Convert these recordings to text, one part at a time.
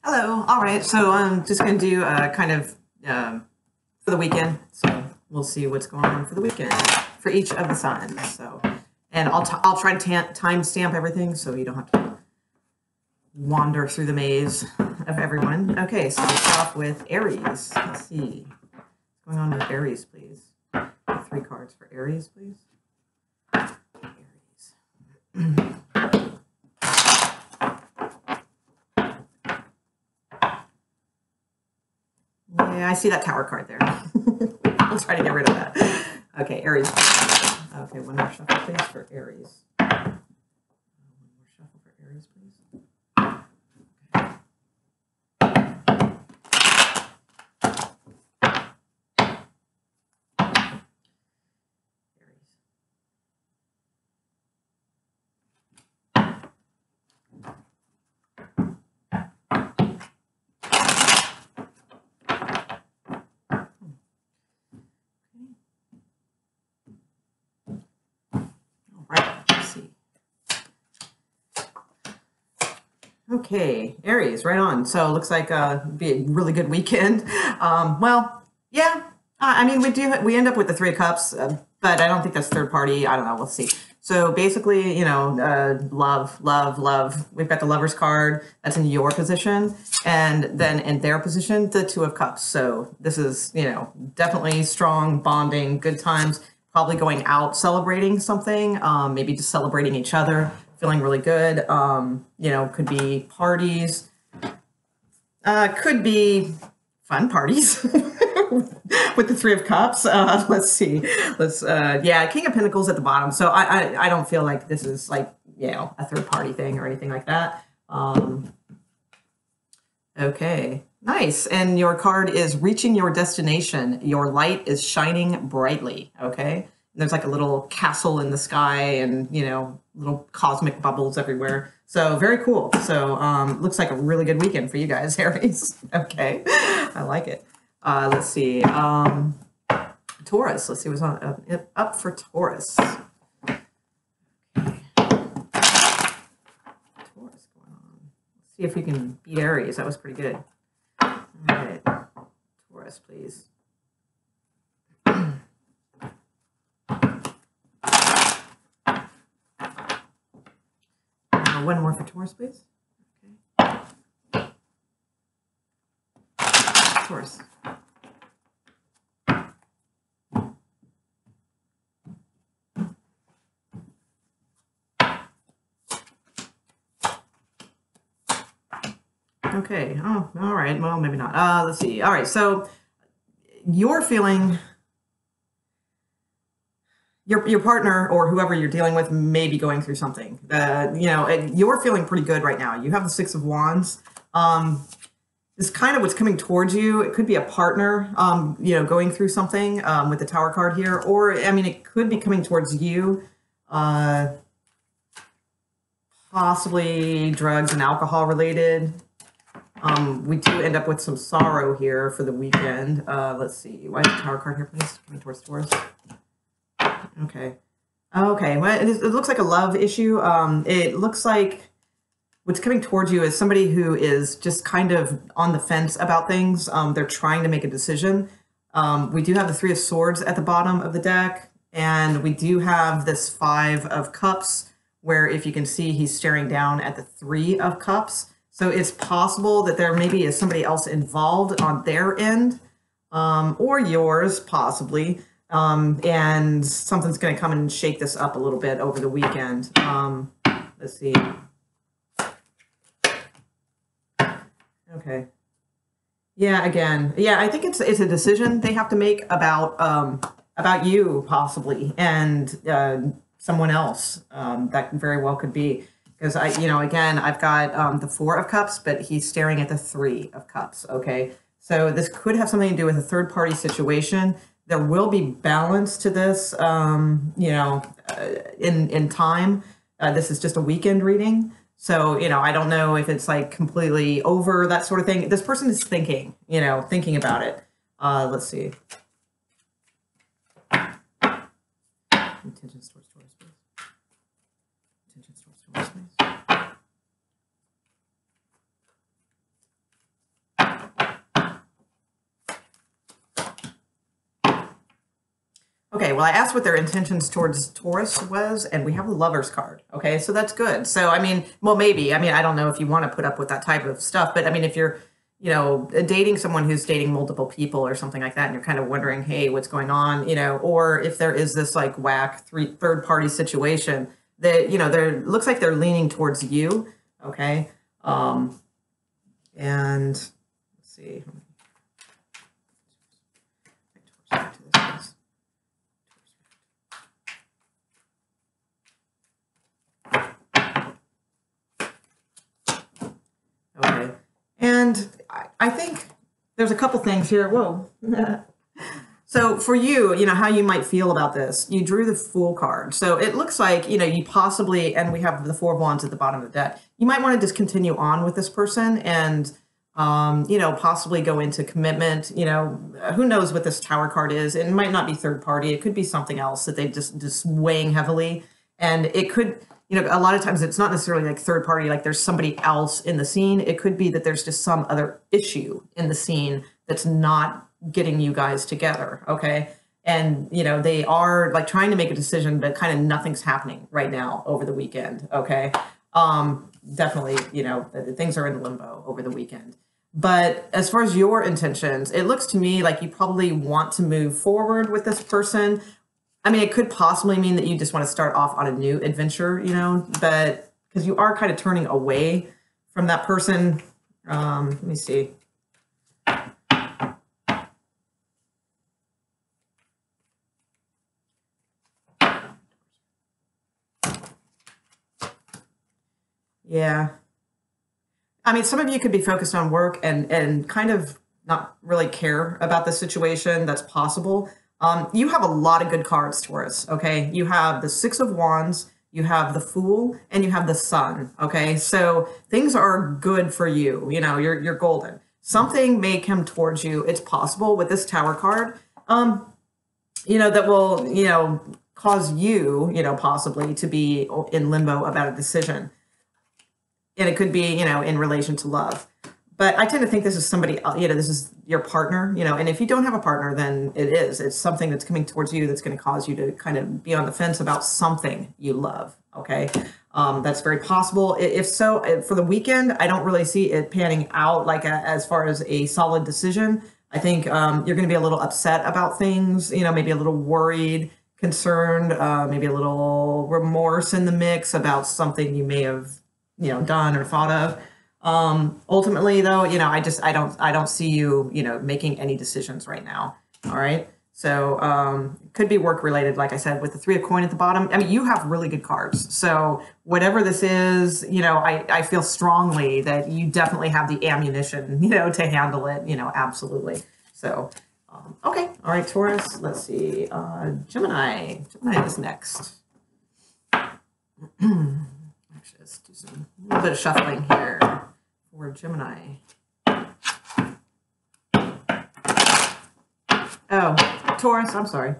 Hello. All right. So I'm just going to do kind of for the weekend. So we'll see what's going on for the weekend for each of the signs. So, and I'll try to time stamp everything so you don't have to wander through the maze of everyone. Okay. So we'll start off with Aries. Let's see what's going on with Aries, please. 3 cards for Aries, please. Aries. Yeah, I see that tower card there. I'll try to get rid of that. Okay, Aries. Okay, one more shuffle, please, for Aries. One more shuffle for Aries, please. Okay, Aries, right on. So it looks like be a really good weekend. Well, yeah. I mean, we end up with the 3 of Cups, but I don't think that's third party. I don't know. We'll see. So basically, love, love, love. We've got the Lovers card. That's in your position, and then in their position, the 2 of Cups. So this is, definitely strong bonding, good times. Probably going out celebrating something. Maybe just celebrating each other. Feeling really good. Could be parties. Could be fun parties with the 3 of Cups. Let's see. Yeah, King of Pentacles at the bottom. So I don't feel like this is like, a third party thing or anything like that. Okay, nice. And your card is reaching your destination. Your light is shining brightly. Okay. There's like a little castle in the sky and, little cosmic bubbles everywhere. So very cool. So looks like a really good weekend for you guys, Aries. Okay, I like it. Let's see. Taurus. Let's see what's up for Taurus. Okay. Taurus going on. Let's see if we can beat Aries. That was pretty good. All right. Taurus, please. One more for Taurus, please. Okay. Taurus. Okay. Oh, all right. Well, maybe not. Let's see. All right. So you're feeling your partner or whoever you're dealing with may be going through something. You're feeling pretty good right now. You have the 6 of Wands. This kind of what's coming towards you. It could be a partner, going through something with the Tower card here, or I mean, it could be coming towards you. Possibly drugs and alcohol related. We do end up with some sorrow here for the weekend. Let's see. Why is the Tower card here, please? Coming towards Taurus. Okay. Okay. Well, it looks like a love issue. It looks like what's coming towards you is somebody who is just kind of on the fence about things. They're trying to make a decision. We do have the 3 of Swords at the bottom of the deck, and we do have this 5 of Cups, where if you can see, he's staring down at the 3 of Cups. So it's possible that there maybe is somebody else involved on their end, or yours, possibly. And something's going to come and shake this up a little bit over the weekend. Let's see. Okay. Yeah, again. Yeah, I think it's a decision they have to make about you possibly and someone else. That very well could be. Because again, I've got the 4 of Cups, but he's staring at the 3 of Cups. Okay. So this could have something to do with a third party situation. There will be balance to this, in time. This is just a weekend reading. So, I don't know if it's like completely over, that sort of thing. This person is thinking about it. Let's see. Intentions towards Taurus, please. Intentions towards Taurus, please. Okay, well, I asked what their intentions towards Taurus was, and we have the Lover's card. Okay, so that's good. So, I mean, well, maybe. I mean, I don't know if you want to put up with that type of stuff, but I mean, if you're, dating someone who's dating multiple people or something like that, and you're kind of wondering, hey, what's going on, or if there is this like whack third party situation that, there looks like they're leaning towards you. Okay. And let's see. Okay. And I think there's a couple things here. Whoa. So for you, how you might feel about this, you drew the Fool card. So it looks like, you possibly, and we have the Four of Wands at the bottom of the deck, you might want to just continue on with this person and, possibly go into commitment. Who knows what this Tower card is. It might not be third party. It could be something else that they just weighing heavily. And it could, a lot of times it's not necessarily like third party, like there's somebody else in the scene. It could be that there's just some other issue in the scene that's not getting you guys together. Okay. And, they are like trying to make a decision, but kind of nothing's happening right now over the weekend. Okay. Definitely, things are in limbo over the weekend. But as far as your intentions, it looks to me like you probably want to move forward with this person. I mean, it could possibly mean that you just want to start off on a new adventure, but because you are kind of turning away from that person. Let me see. Yeah. I mean, some of you could be focused on work and kind of not really care about the situation. That's possible. You have a lot of good cards, Taurus. Okay. You have the Six of Wands, you have the Fool, and you have the Sun. Okay. So things are good for you. You're golden. Something may come towards you. It's possible with this Tower card, that will, cause you, possibly to be in limbo about a decision. And it could be, in relation to love. But I tend to think this is somebody, this is your partner, and if you don't have a partner, then it's something that's coming towards you that's going to cause you to kind of be on the fence about something you love. Okay. That's very possible. If so, for the weekend, I don't really see it panning out like as far as a solid decision. I think you're going to be a little upset about things, maybe a little worried, concerned, maybe a little remorse in the mix about something you may have done or thought of. Ultimately though, I don't see you, making any decisions right now. All right. So, could be work related. Like I said, with the Three of Coin at the bottom, I mean, you have really good cards. So whatever this is, I feel strongly that you definitely have the ammunition, to handle it, absolutely. So, okay. All right, Taurus, let's see. Gemini is next. Let's do a little bit of shuffling here for Gemini. Oh, Taurus, I'm sorry.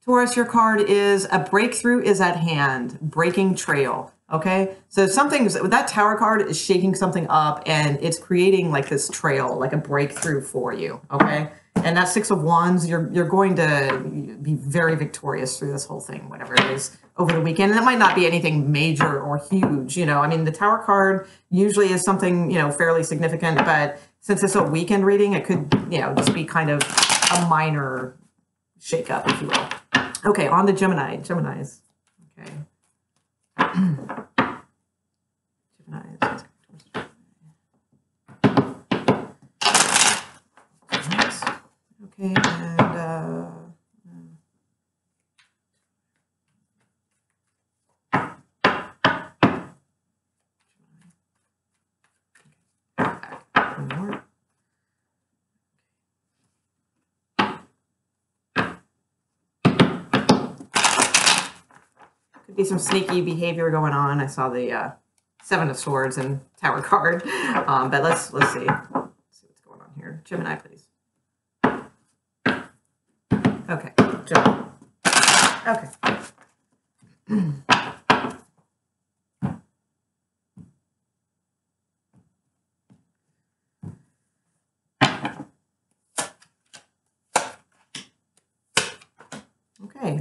Taurus, your card is a breakthrough is at hand, breaking trail. Okay, so that Tower card is shaking something up and it's creating like this trail, like a breakthrough for you. Okay. And that Six of Wands, you're going to be very victorious through this whole thing, whatever it is, over the weekend. And it might not be anything major or huge, I mean, the Tower card usually is something, fairly significant, but since it's a weekend reading, it could, just be kind of a minor shakeup, if you will. Okay, on to Geminis. Okay. Geminis. Okay, and one more. Could be some sneaky behavior going on. I saw the Seven of Swords and Tower card, but let's see. Let's see what's going on here. Gemini, please. Okay, Gemini. Okay.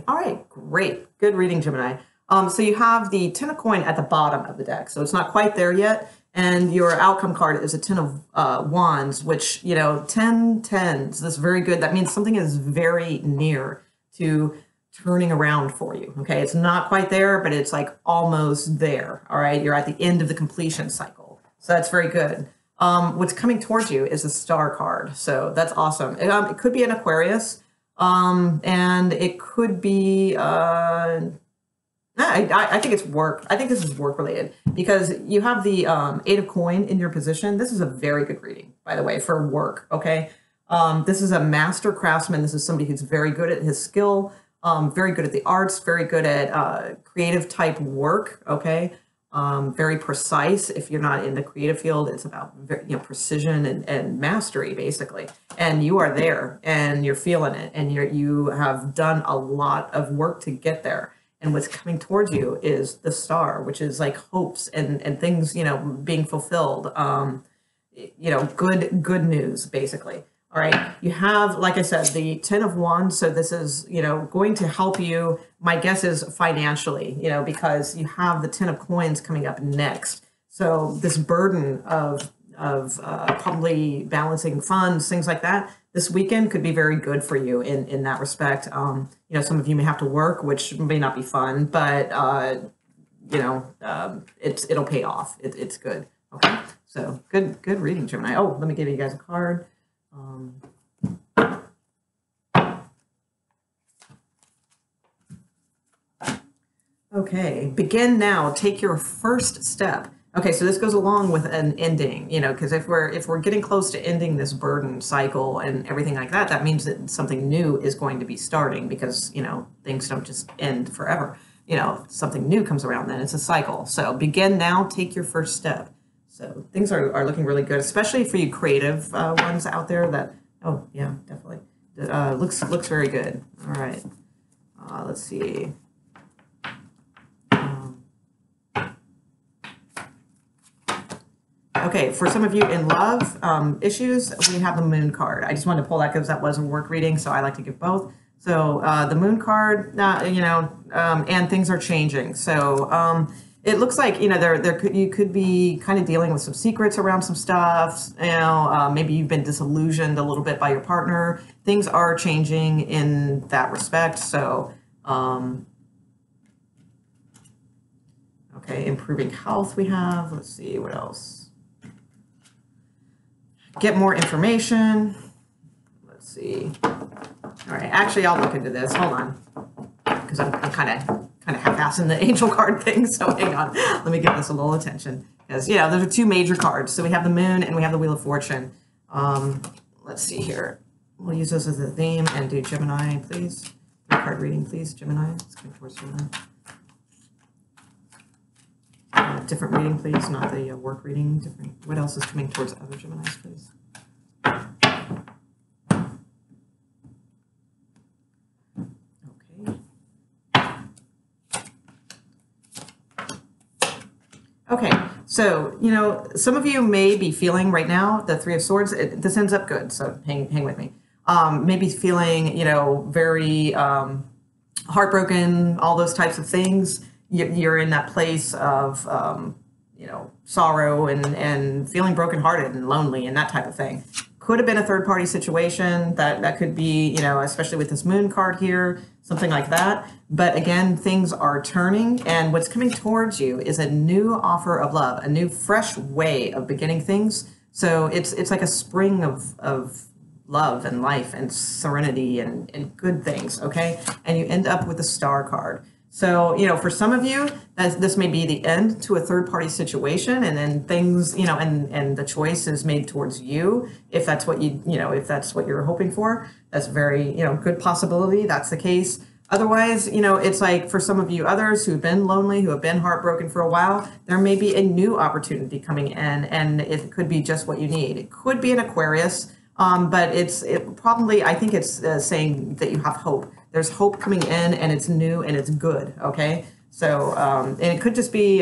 All right, great. Good reading, Gemini. So you have the 10 of coin at the bottom of the deck. So it's not quite there yet. And your outcome card is a 10 of wands, which, 10 tens. That's very good. That means something is very near to turning around for you. Okay. It's not quite there, but it's like almost there. All right. You're at the end of the completion cycle. So that's very good. What's coming towards you is a star card. So that's awesome. It could be an Aquarius. And it could be, I think it's work. I think this is work related because you have the 8 of coin in your position. This is a very good reading, by the way, for work. Okay. This is a master craftsman. This is somebody who's very good at his skill, very good at the arts, very good at creative type work. Okay. Very precise. If you're not in the creative field, it's about precision and mastery, basically. And you are there, and you're feeling it, and you have done a lot of work to get there. And what's coming towards you is the star, which is like hopes and things, being fulfilled. Good news, basically. All right. You have, like I said, the 10 of wands. So this is, going to help you. My guess is financially, because you have the 10 of coins coming up next. So this burden of probably balancing funds, things like that, this weekend could be very good for you in that respect. Some of you may have to work, which may not be fun, but, it'll pay off. It's good. Okay. So good reading, Gemini. Oh, let me give you guys a card. Okay, begin now. Take your first step. Okay, so this goes along with an ending, because if we're getting close to ending this burden cycle and everything like that, that means that something new is going to be starting because, things don't just end forever. Something new comes around, then it's a cycle. So begin now, take your first step. So things are looking really good, especially for you creative ones out there that, oh yeah, definitely. Looks very good. All right. Let's see. Okay, for some of you in love issues, we have the moon card. I just wanted to pull that because that was a work reading, so I like to give both. So the moon card, and things are changing. So it looks like, you could be kind of dealing with some secrets around some stuff. Maybe you've been disillusioned a little bit by your partner. Things are changing in that respect. So, okay, improving health we have. Let's see what else. Get more information. Let's see. All right, actually, I'll look into this. Hold on, because I'm kind of half-assing the angel card thing. So hang on, let me give this a little attention because those are two major cards. So we have the moon and we have the Wheel of Fortune. Let's see here. We'll use those as a theme and do Gemini, please. Card reading, please, Gemini. Let's come towards Gemini. Different reading, please, not the work reading. Different. What else is coming towards other Geminis, please? Okay, so, some of you may be feeling right now the Three of Swords. This ends up good, so hang with me. Maybe feeling, very heartbroken, all those types of things. You're in that place of, sorrow and feeling brokenhearted and lonely and that type of thing. Could have been a third-party situation. That could be, especially with this moon card here, something like that. But again, things are turning, and what's coming towards you is a new offer of love, a new, fresh way of beginning things. So it's like a spring of love and life and serenity and good things, okay? And you end up with the Star card. So, for some of you, this may be the end to a third-party situation, and then things, and the choice is made towards you. If that's what if that's what you're hoping for, that's very, good possibility. That's the case. Otherwise, it's like for some of you others who've been lonely, who have been heartbroken for a while, there may be a new opportunity coming in, and it could be just what you need. It could be an Aquarius, but I think it's saying that you have hope. There's hope coming in, and it's new and it's good. Okay. So, and it could just be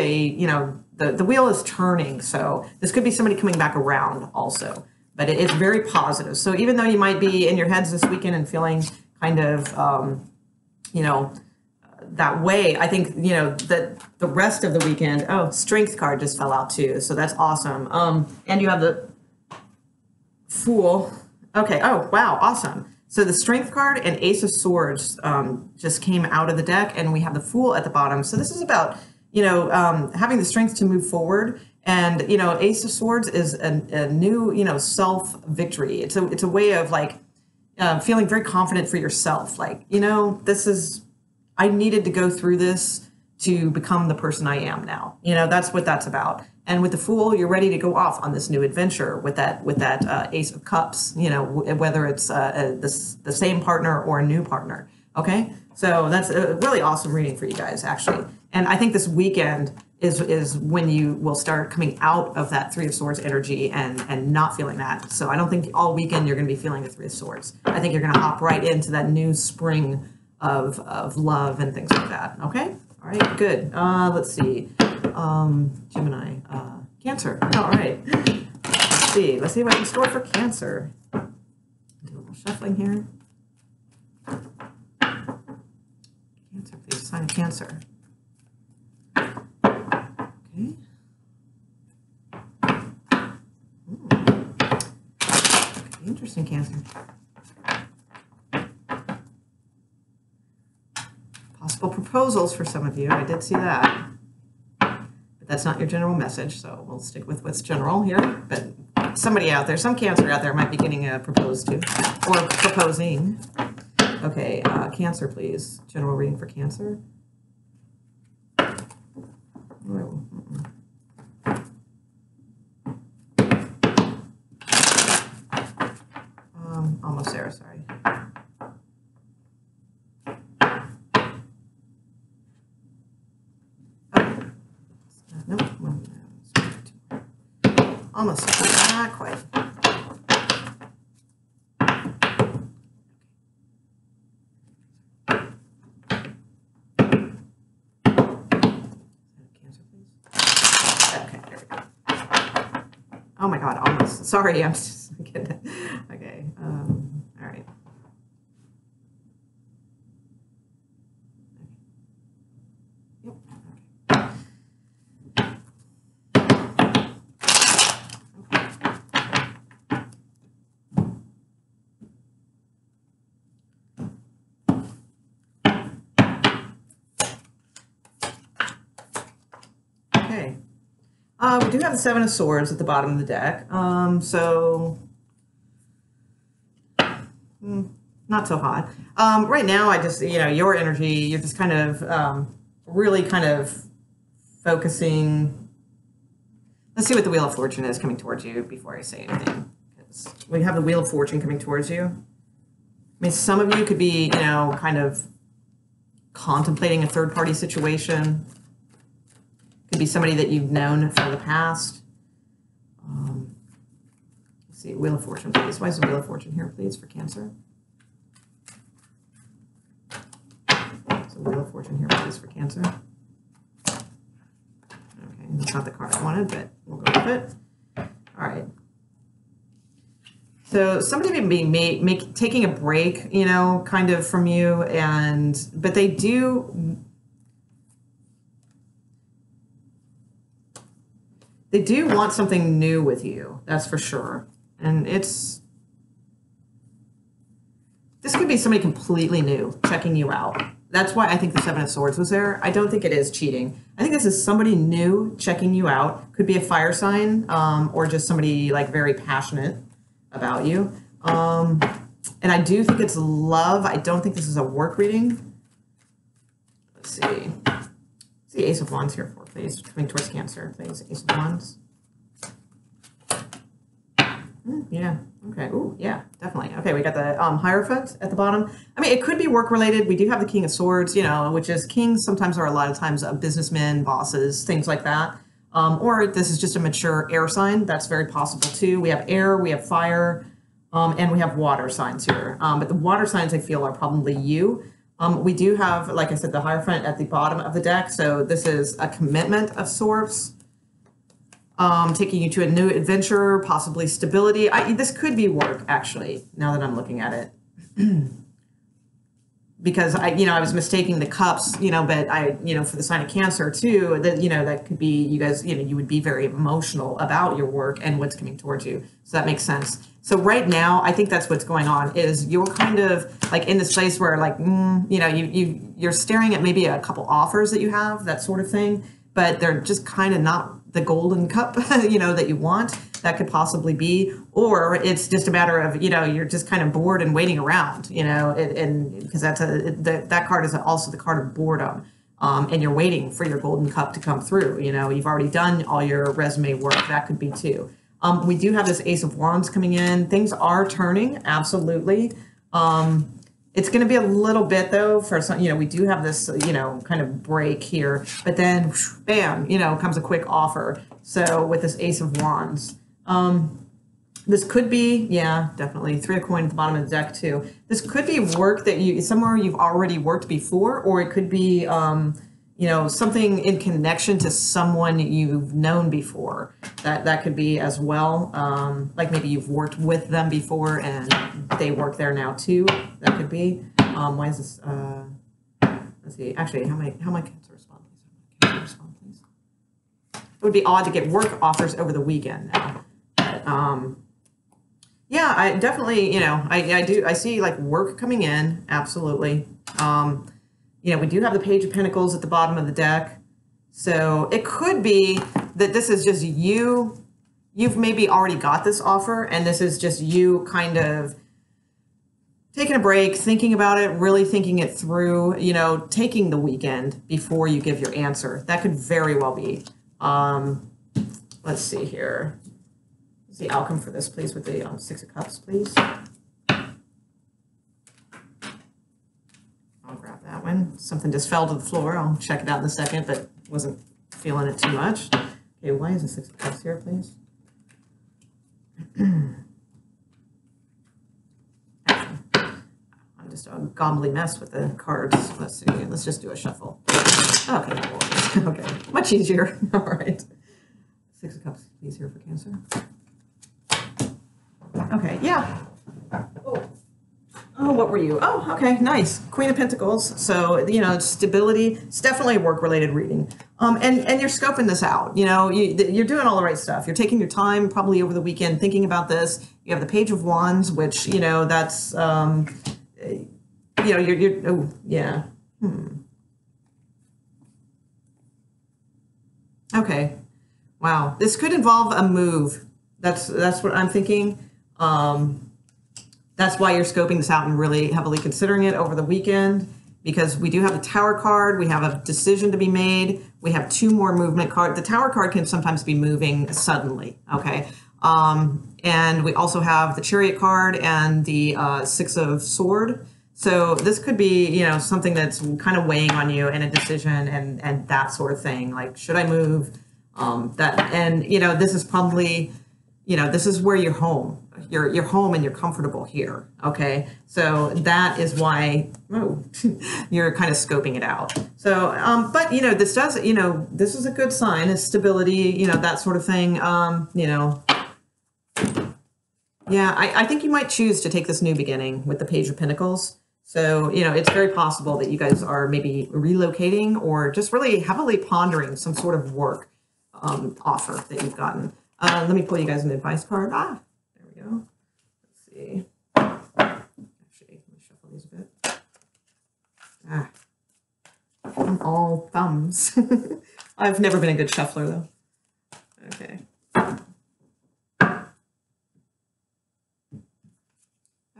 the wheel is turning. So this could be somebody coming back around also, but it's very positive. So even though you might be in your heads this weekend and feeling kind of, you know, that way. I think, you know, that the rest of the weekend, oh, strength card just fell out too. So that's awesome. And you have the Fool. Okay. Oh, wow. Awesome. So the strength card and Ace of Swords just came out of the deck, and we have the Fool at the bottom. So this is about, you know, having the strength to move forward. And, you know, Ace of Swords is a new, you know, self victory. It's a way of like feeling very confident for yourself. Like, you know, I needed to go through this to become the person I am now. You know, that's what that's about. And with the Fool, you're ready to go off on this new adventure with that Ace of Cups. You know, whether it's the same partner or a new partner. Okay, so that's a really awesome reading for you guys, actually. And I think this weekend is when you will start coming out of that Three of Swords energy and not feeling that. So I don't think all weekend you're going to be feeling the Three of Swords. I think you're going to hop right into that new spring of love and things like that. Okay, all right, good. Let's see. Gemini, Cancer. All right. Let's see what I can store for Cancer. Do a little shuffling here. Cancer, please. Sign of Cancer. Okay. Okay, interesting, Cancer. Possible proposals for some of you. I did see that. That's not your general message, so we'll stick with what's general here. But somebody out there, some Cancer out there might be getting proposed to or proposing. Okay, Cancer, please. General reading for Cancer. Almost there, sorry. Almost, not quite. Cancer, please. Okay, there we go. Oh my God, almost. Sorry, I'm just getting it. Okay, all right. Yep. Okay. We do have the Seven of Swords at the bottom of the deck. Not so hot. Right now, I just, you know, your energy, you're just kind of really kind of focusing. Let's see what the Wheel of Fortune is coming towards you before I say anything. Because we have the Wheel of Fortune coming towards you. I mean, some of you could be, you know, kind of contemplating a third-party situation. Could be somebody that you've known from the past. Let's see, Wheel of Fortune, please. Why is the Wheel of Fortune here, please, for Cancer? So Wheel of Fortune here, please, for Cancer. Okay, that's not the card I wanted, but we'll go with it. All right. So somebody may be taking a break, you know, kind of from you, but they do want something new with you, that's for sure. And this could be somebody completely new checking you out. That's why I think the Seven of Swords was there. I don't think it is cheating. I think this is somebody new checking you out. Could be a fire sign, or just somebody like very passionate about you. And I do think it's love. I don't think this is a work reading. Let's see. What's the Ace of Wands here for, please? Coming towards Cancer, please. Ace of Wands. Yeah. Okay. Ooh, yeah, definitely. Okay, we got the Hierophant at the bottom. I mean, it could be work-related. We do have the King of Swords, you know, which is kings sometimes are a lot of times businessmen, bosses, things like that. Or this is just a mature air sign. That's very possible, too. We have air, we have fire, and we have water signs here. But the water signs, I feel, are probably you. We do have, like I said, the Hierophant at the bottom of the deck. So this is a commitment of sorts. Taking you to a new adventure, possibly stability. This could be work, actually, now that I'm looking at it. because I was mistaking the cups, but for the sign of Cancer too, that, that could be, you guys, you would be very emotional about your work and what's coming towards you. So that makes sense. So right now, I think that's what's going on is you're kind of like in this place where like, you're staring at maybe a couple offers that you have, that sort of thing, but they're just kind of not the golden cup, that you want. That could possibly be, or it's just a matter of, you're just kind of bored and waiting around, and because that card is also the card of boredom. And you're waiting for your golden cup to come through. You've already done all your resume work. That could be too. We do have this Ace of Wands coming in. Things are turning, absolutely. It's going to be a little bit though for some, we do have this, kind of break here, but then bam, comes a quick offer. So with this Ace of Wands, this could be, yeah, definitely 3 of coin at the bottom of the deck too. This could be work that somewhere you've already worked before, or it could be, something in connection to someone you've known before. That could be as well. Like maybe you've worked with them before and they work there now too. That could be. Why is this? Let's see. Actually, how am I Cancer respond, please? Cancer respond, please. It would be odd to get work offers over the weekend now. But, yeah, I definitely, I see like work coming in. Absolutely. We do have the Page of Pentacles at the bottom of the deck. So it could be that this is just you. You've maybe already got this offer, and this is just you kind of taking a break, thinking about it, really thinking it through, taking the weekend before you give your answer. That could very well be. Let's see here. What's the outcome for this, please, with the 6 of Cups, please? I'll grab that one. Something just fell to the floor. I'll check it out in a second, but wasn't feeling it too much. Okay, why is the 6 of Cups here, please? I'm just a gobbly mess with the cards. Let's see. Let's just do a shuffle. Okay. Okay. Much easier. All right. 6 of Cups, please, here for Cancer. Okay. Yeah. Oh, what were you? Oh, okay, nice. Queen of Pentacles. So, stability. It's definitely a work-related reading. And you're scoping this out. You're doing all the right stuff. You're taking your time, probably over the weekend, thinking about this. You have the Page of Wands, which, that's, oh, yeah. Okay. Wow. This could involve a move. That's what I'm thinking. That's why you're scoping this out and really heavily considering it over the weekend, because we do have the Tower card. We have a decision to be made. We have 2 more movement cards. The Tower card can sometimes be moving suddenly, okay? And we also have the Chariot card and the 6 of Sword. So this could be, something that's kind of weighing on you and a decision and that sort of thing. Like, should I move? This is probably, this is where you're home. You're home and you're comfortable here, okay? So that is why you're kind of scoping it out. So, but this does, this is a good sign, is stability, that sort of thing. Yeah, I think you might choose to take this new beginning with the Page of Pentacles. So, it's very possible that you guys are maybe relocating or just really heavily pondering some sort of work offer that you've gotten. Let me pull you guys an advice card. There we go. Let's see. Actually, let me shuffle these a bit. I'm all thumbs. I've never been a good shuffler, though. Okay.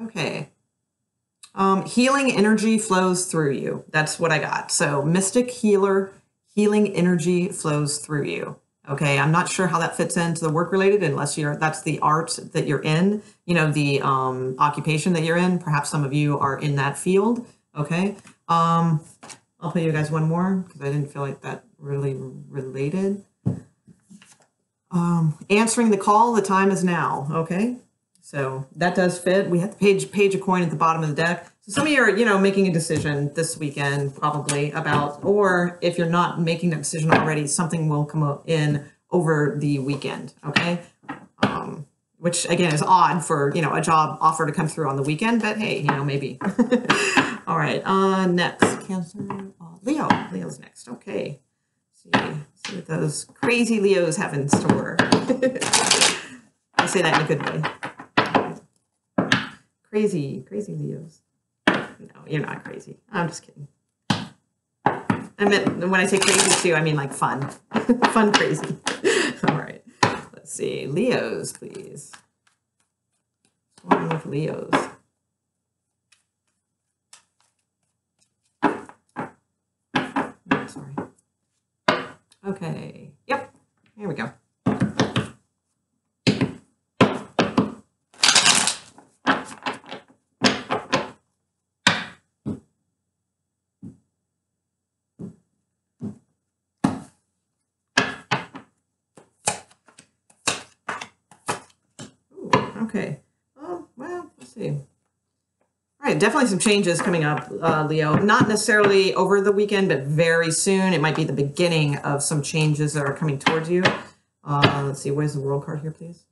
Okay. Healing energy flows through you. That's what I got. So Mystic Healer, healing energy flows through you. Okay, I'm not sure how that fits into the work-related unless that's the art that you're in, the occupation that you're in. Perhaps some of you are in that field, okay? I'll play you guys one more because I didn't feel like that really related. Answering the call, the time is now, okay? So that does fit. We have the page of coin at the bottom of the deck. So some of you are, making a decision this weekend probably about, or if you're not making that decision already, something will come in over the weekend, okay? which again is odd for, you know, a job offer to come through on the weekend, but hey, you know, maybe. All right, next, Cancer, Leo. Leo's next. Okay, see what those crazy Leos have in store. I say that in a good way. Crazy Leos. No, you're not crazy. I'm just kidding. I meant when I say crazy too, I mean like fun. Fun crazy. All right. Let's see. Leos, please. What's going on with Leos? Oh, sorry. Okay. Yep. Here we go. Okay. Well, let's see. All right, definitely some changes coming up, Leo. Not necessarily over the weekend, but very soon. It might be the beginning of some changes that are coming towards you. Let's see. Where's the World card here, please?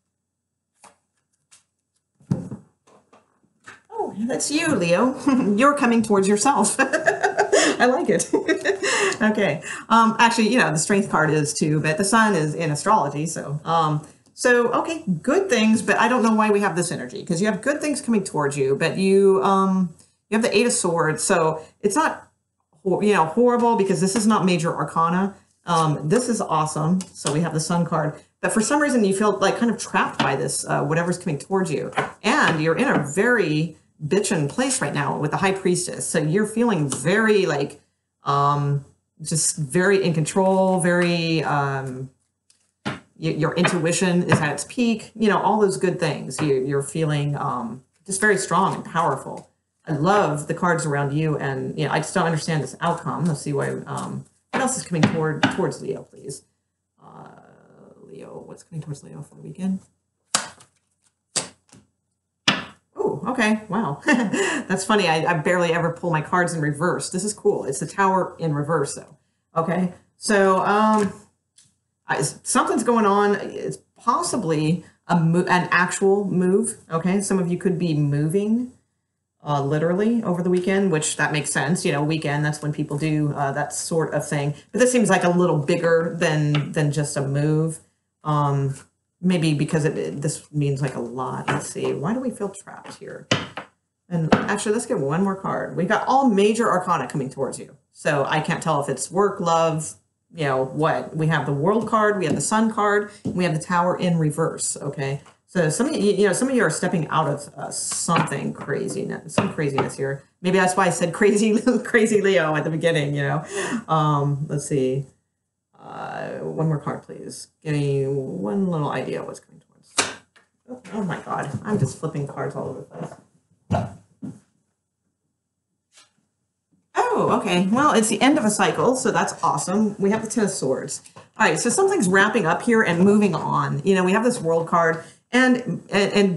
Oh, that's you, Leo. You're coming towards yourself. I like it. Okay. Actually, you know, the Strength card is too, but the Sun is in astrology, so... So, okay, good things, but I don't know why we have this energy, because you have good things coming towards you, but you have the Eight of Swords, so it's not, you know, horrible, because this is not major arcana. This is awesome, so we have the Sun card, but for some reason you feel like kind of trapped by this, whatever's coming towards you, and you're in a very bitchin' place right now with the High Priestess, so you're feeling very, like, just very in control, very... your intuition is at its peak, you know, all those good things. You're feeling just very strong and powerful. I love the cards around you, and you know, I just don't understand this outcome. Let's see why. What else is coming towards Leo, please? Leo, what's coming towards Leo for the weekend? Oh, okay, wow, that's funny. I barely ever pull my cards in reverse. This is cool. It's the Tower in reverse, though. Okay, so something's going on. It's possibly an actual move. Okay, some of you could be moving literally over the weekend, which that makes sense. You know, weekend, that's when people do that sort of thing. But this seems like a little bigger than just a move. Maybe because this means like a lot. Let's see. Why do we feel trapped here? And actually, let's get one more card. We got all major arcana coming towards you. So I can't tell if it's work, love, you know, what? We have the World card, we have the Sun card, we have the Tower in reverse, okay? So some of you are stepping out of something craziness, some craziness here. Maybe that's why I said crazy Leo at the beginning, you know? Let's see. One more card, please. Give me one little idea of what's coming towards. Oh my God, I'm just flipping cards all over the place. Oh, okay. Well, it's the end of a cycle, so that's awesome. We have the Ten of Swords. All right, so something's wrapping up here and moving on. You know, we have this World card and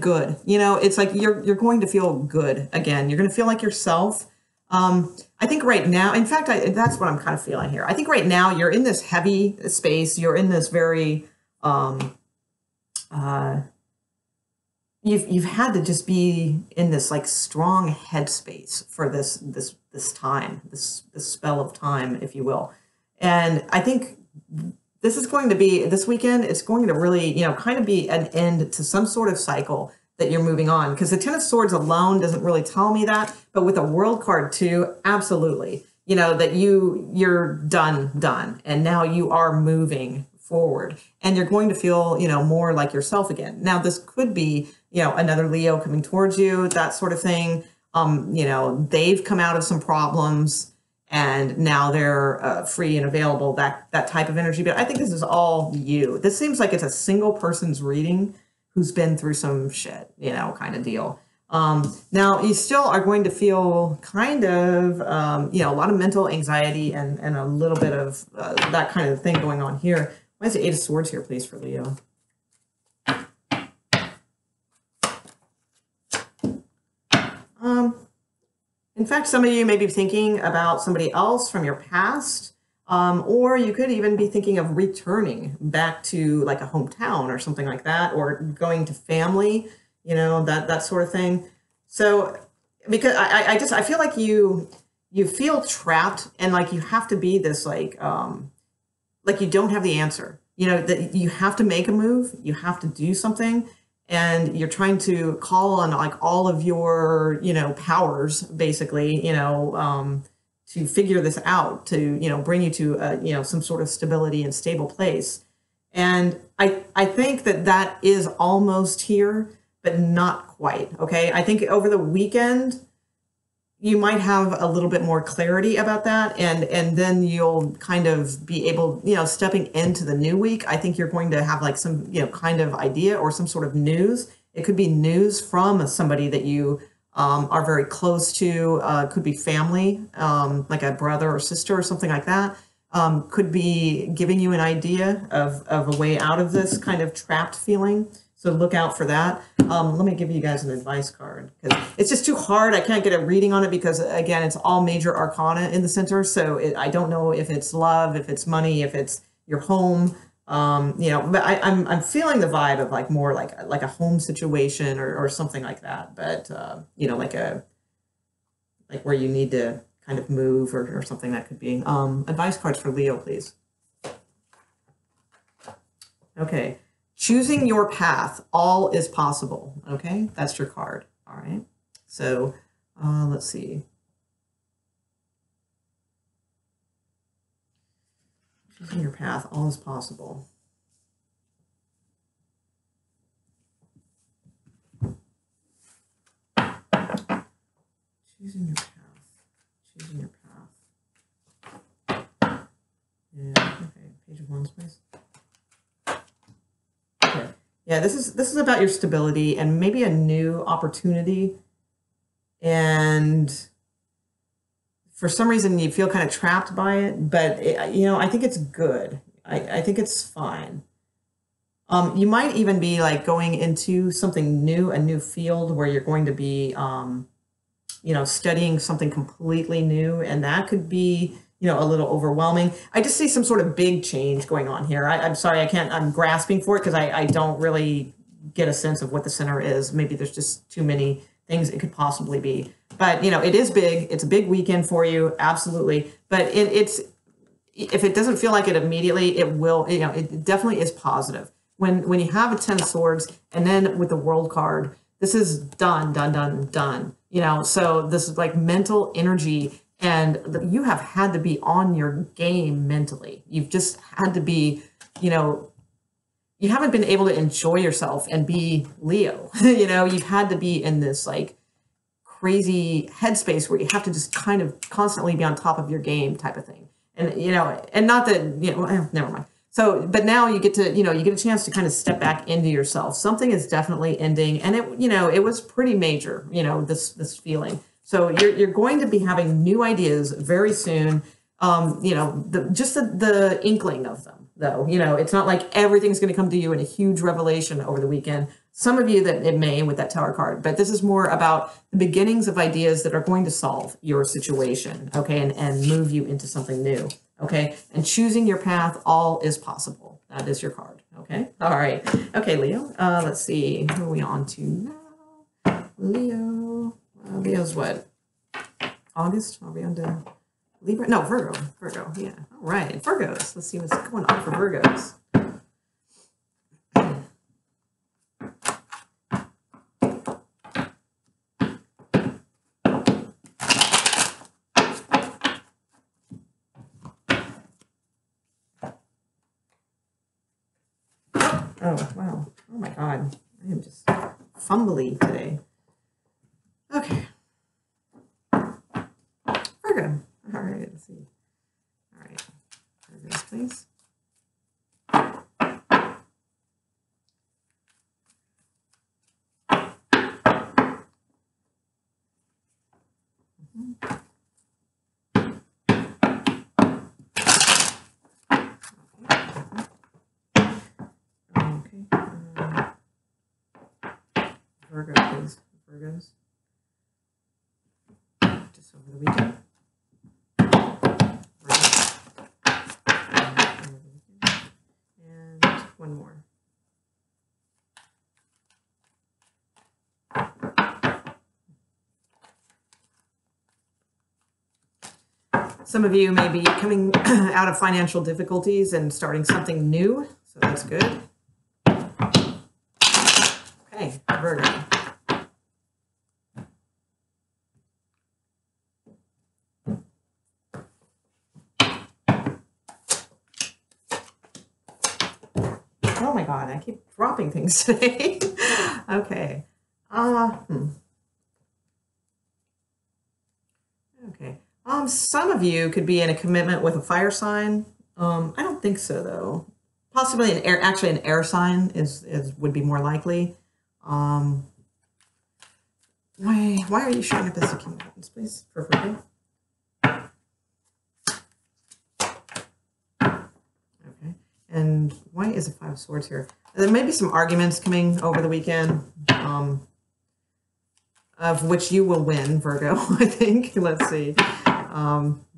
good. You know, it's like you're going to feel good again. You're going to feel like yourself. I think right now, in fact, that's what I'm kind of feeling here. I think right now you're in this heavy space. You're in this very you've had to just be in this like strong headspace for this time, this spell of time, if you will. And I think this is going to be, this weekend, it's going to really, you know, kind of be an end to some sort of cycle that you're moving on. Because the Ten of Swords alone doesn't really tell me that, but with a World card too, absolutely. You know, that you're done. And now you are moving forward. And you're going to feel, you know, more like yourself again. Now, this could be, you know, another Leo coming towards you, that sort of thing. You know, they've come out of some problems and now they're free and available, that type of energy. But I think this is all you. This seems like it's a single person's reading who's been through some shit, you know, kind of deal. Now, you still are going to feel kind of, you know, a lot of mental anxiety and a little bit of that kind of thing going on here. Why is the Eight of Swords here, please, for Leo? In fact, some of you may be thinking about somebody else from your past. Or you could even be thinking of returning back to like a hometown or something like that, or going to family, that sort of thing. So because I feel like you feel trapped, and like you have to be this like you don't have the answer. That you have to make a move, you have to do something, and you're trying to call on like all of your, powers basically, to figure this out, to, bring you to, some sort of stability and stable place. And I think that is almost here, but not quite. Okay. I think over the weekend, you might have a little bit more clarity about that, and then you'll kind of be able, stepping into the new week, I think you're going to have like some, kind of idea or some sort of news. It could be news from somebody that you are very close to, could be family, like a brother or sister or something like that, could be giving you an idea of a way out of this kind of trapped feeling. So look out for that. Let me give you guys an advice card, because it's just too hard. I can't get a reading on it because, again, it's all major arcana in the center. So I don't know if it's love, if it's money, if it's your home. But I'm feeling the vibe of like more like a home situation or something like that. But like where you need to kind of move or something. That could be. Advice cards for Leo, please. Okay. Choosing your path, all is possible. Okay, that's your card. All right. So let's see. Choosing your path, all is possible. Choosing your path. Choosing your path. Yeah. Okay. Page of Wands, please. Yeah, this is about your stability and maybe a new opportunity. And for some reason you feel kind of trapped by it, but I think it's good. I think it's fine. You might even be like going into something new, a new field where you're going to be, studying something completely new, and that could be, a little overwhelming. I just see some sort of big change going on here. I'm sorry, I'm grasping for it because I don't really get a sense of what the center is. Maybe there's just too many things it could possibly be. But, it is big. It's a big weekend for you. Absolutely. But if it doesn't feel like it immediately, it will, it definitely is positive. When you have a 10 of Swords, and then with the World card, this is done. So this is like mental energy. And you have had to be on your game mentally. You've just had to be, you haven't been able to enjoy yourself and be Leo. You've had to be in this like crazy headspace where you have to just kind of constantly be on top of your game type of thing. And, and not that, never mind. So, but now you get to, you get a chance to kind of step back into yourself. Something is definitely ending. And it was pretty major, this feeling. So you're going to be having new ideas very soon. Just the inkling of them, though. It's not like everything's going to come to you in a huge revelation over the weekend. Some of you that it may with that Tower card, but this is more about the beginnings of ideas that are going to solve your situation, okay, and move you into something new, okay? And choosing your path, all is possible. That is your card, okay? All right. Okay, Leo. Let's see. Who are we on to now? Leo. Leo's what? August? Are we on to Libra? No, Virgo. Virgo, yeah. All right, Virgos. Let's see what's going on for Virgos. Oh, wow. Oh, my God. I am just fumbly today. Okay. Virgo. All right, let's see. All right. Virgos, please. Virgo, please. Virgos. Just over the weekend. Virgos. Some of you may be coming out of financial difficulties and starting something new, so that's good. Okay, Virgo. Oh my God, I keep dropping things today. Okay. Okay. Some of you could be in a commitment with a fire sign. I don't think so though. Possibly actually an air sign would be more likely. Why are you showing up as the King of Wands, please, for Virgo? Okay. And why is the Five of Swords here? There may be some arguments coming over the weekend, of which you will win, Virgo, I think. Let's see.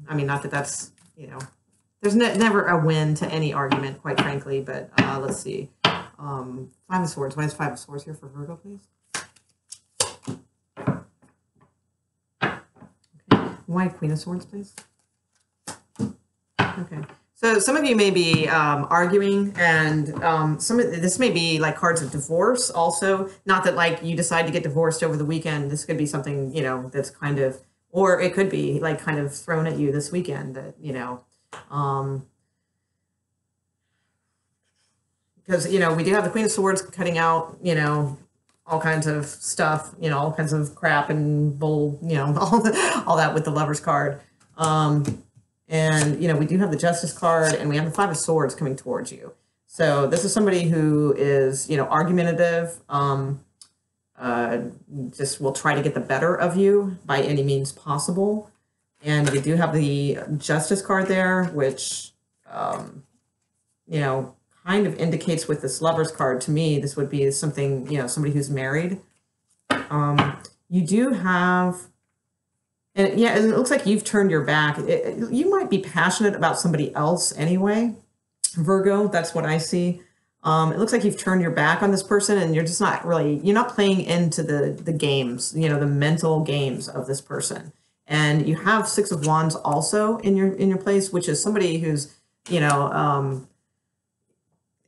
I mean, not that that's, you know, there's never a win to any argument, quite frankly, but let's see. Five of Swords. Why is Five of Swords here for Virgo, please? Okay. Why Queen of Swords, please? Okay. So some of you may be arguing, and this may be like cards of divorce also. Not that like you decide to get divorced over the weekend. This could be something, you know, that's kind of, or it could be like kind of thrown at you this weekend that, you know, because, you know, we do have the Queen of Swords cutting out, you know, all kinds of stuff, you know, all kinds of crap and bull, you know, all that with the Lover's card. And, you know, we do have the Justice card, and we have the Five of Swords coming towards you. So this is somebody who is, you know, argumentative, just will try to get the better of you by any means possible. And we do have the Justice card there, which, you know, kind of indicates with this Lover's card, to me, this would be something, you know, somebody who's married. You do have... And yeah, it looks like you've turned your back. You might be passionate about somebody else anyway, Virgo. That's what I see. It looks like you've turned your back on this person, and you're just not really, you're not playing into the games, you know, the mental games of this person. And you have Six of Wands also in your place, which is somebody who's, you know,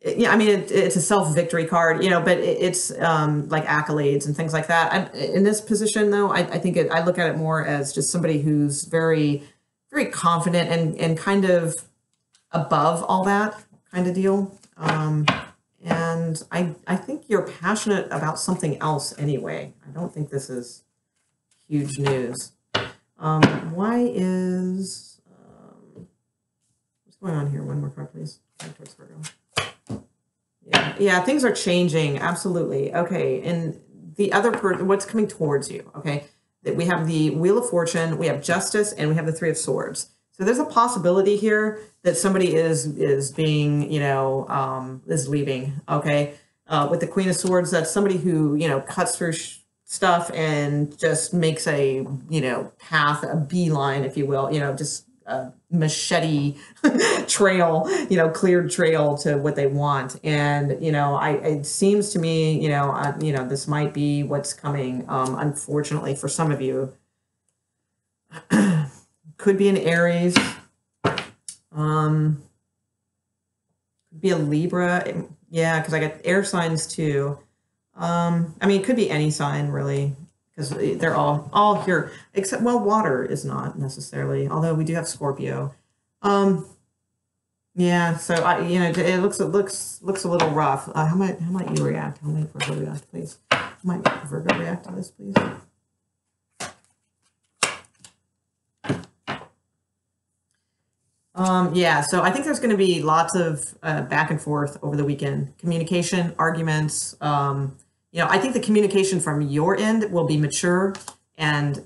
yeah, I mean, it's a self-victory card, you know, but it's like accolades and things like that. In this position, though, I think I look at it more as just somebody who's very, very confident and kind of above all that kind of deal. And I think you're passionate about something else anyway. I don't think this is huge news. Why is... what's going on here? One more card, please. Back towards Virgo. Yeah, things are changing. Absolutely. Okay. And the other what's coming towards you. Okay. That we have the Wheel of Fortune, we have Justice, and we have the Three of Swords. So there's a possibility here that somebody is being, you know, is leaving. Okay. With the Queen of Swords, that's somebody who, you know, cuts through stuff and just makes a, you know, path, a beeline, if you will, you know, just a machete trail, you know, cleared trail to what they want. And, you know, it seems to me, you know, this might be what's coming, unfortunately for some of you. Could be an Aries. Could be a Libra. Yeah, because I got air signs too. I mean, it could be any sign, really. Because they're all here, except, well, water is not necessarily, although we do have Scorpio. Yeah, so you know, it looks a little rough. How might you react? How might Virgo react, please? How might Virgo react to this, please? Yeah, so I think there's going to be lots of back and forth over the weekend. Communication, arguments. You know, I think the communication from your end will be mature and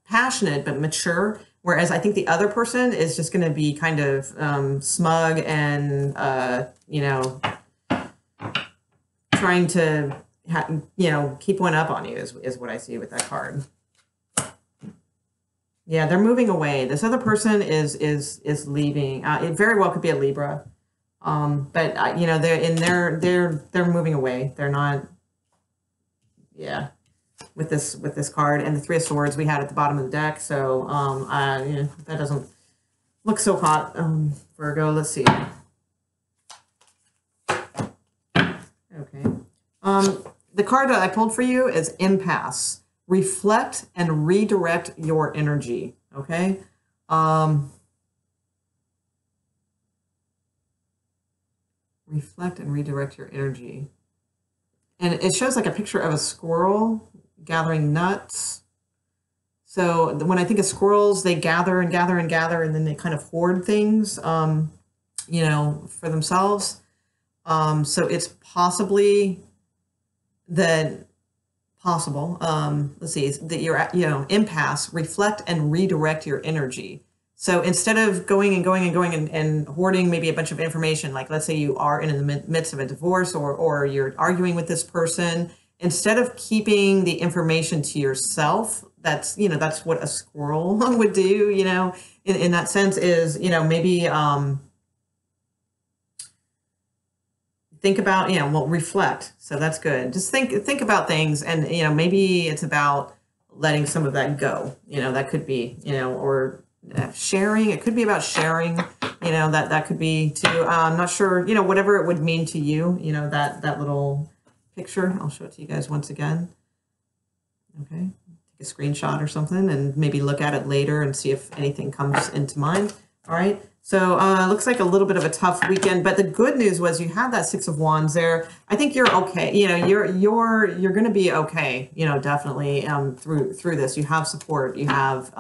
passionate, but mature. Whereas I think the other person is just going to be kind of smug and, you know, trying to, you know, keep one up on you is what I see with that card. Yeah, they're moving away. This other person is leaving. It very well could be a Libra. But you know, they're moving away. They're not. Yeah. with this card, and the Three of Swords we had at the bottom of the deck. So that doesn't look so hot, Virgo. Let's see. Okay. The card that I pulled for you is Impasse. Reflect and redirect your energy. Okay. Reflect and redirect your energy. And it shows like a picture of a squirrel gathering nuts. So when I think of squirrels, they gather and gather and gather, and then they kind of hoard things, for themselves. So it's possibly that let's see, that you're at, impasse, reflect and redirect your energy. So instead of going and going and going and hoarding maybe a bunch of information, like let's say you are in the midst of a divorce or you're arguing with this person, instead of keeping the information to yourself, that's what a squirrel would do, in that sense is, maybe think about, reflect. So that's good. Just think about things, and, maybe it's about letting some of that go, that could be, or sharing. It could be about sharing, that could be too. I'm not sure, whatever it would mean to you, that little picture. I'll show it to you guys once again. Okay. Take a screenshot or something and maybe look at it later and see if anything comes into mind. All right. So looks like a little bit of a tough weekend, but the good news was you had that Six of Wands there. I think you're okay. You're going to be okay. Definitely through this. You have support. You have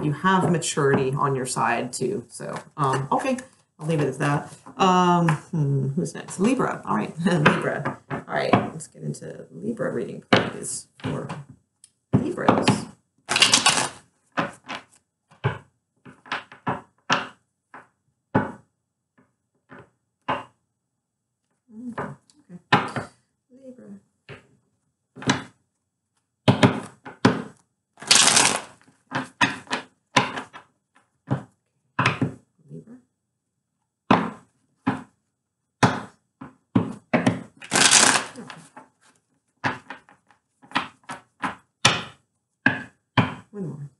you have maturity on your side too. So okay, I'll leave it at that. Who's next? Libra. All right, Libra. All right, let's get into Libra reading, please, for Libras. One more.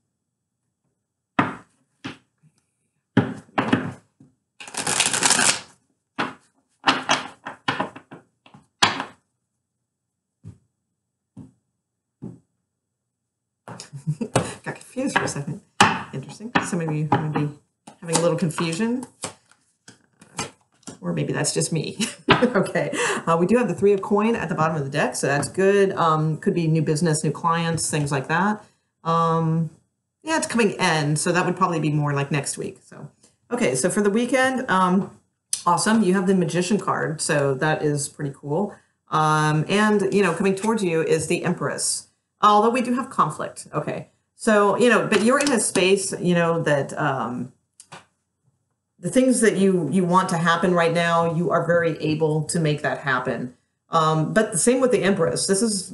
Got confused for a second. Interesting. Some of you might be having a little confusion. Or maybe that's just me. Okay. We do have the Three of Coin at the bottom of the deck, so that's good. Could be new business, new clients, things like that. Yeah, it's coming in, so that would probably be more like next week. So, okay, so for the weekend, awesome. You have the Magician card, so that is pretty cool. And, coming towards you is the Empress, although we do have conflict. Okay, so, but you're in a space, that the things that you want to happen right now, you are very able to make that happen. But the same with the Empress. This is,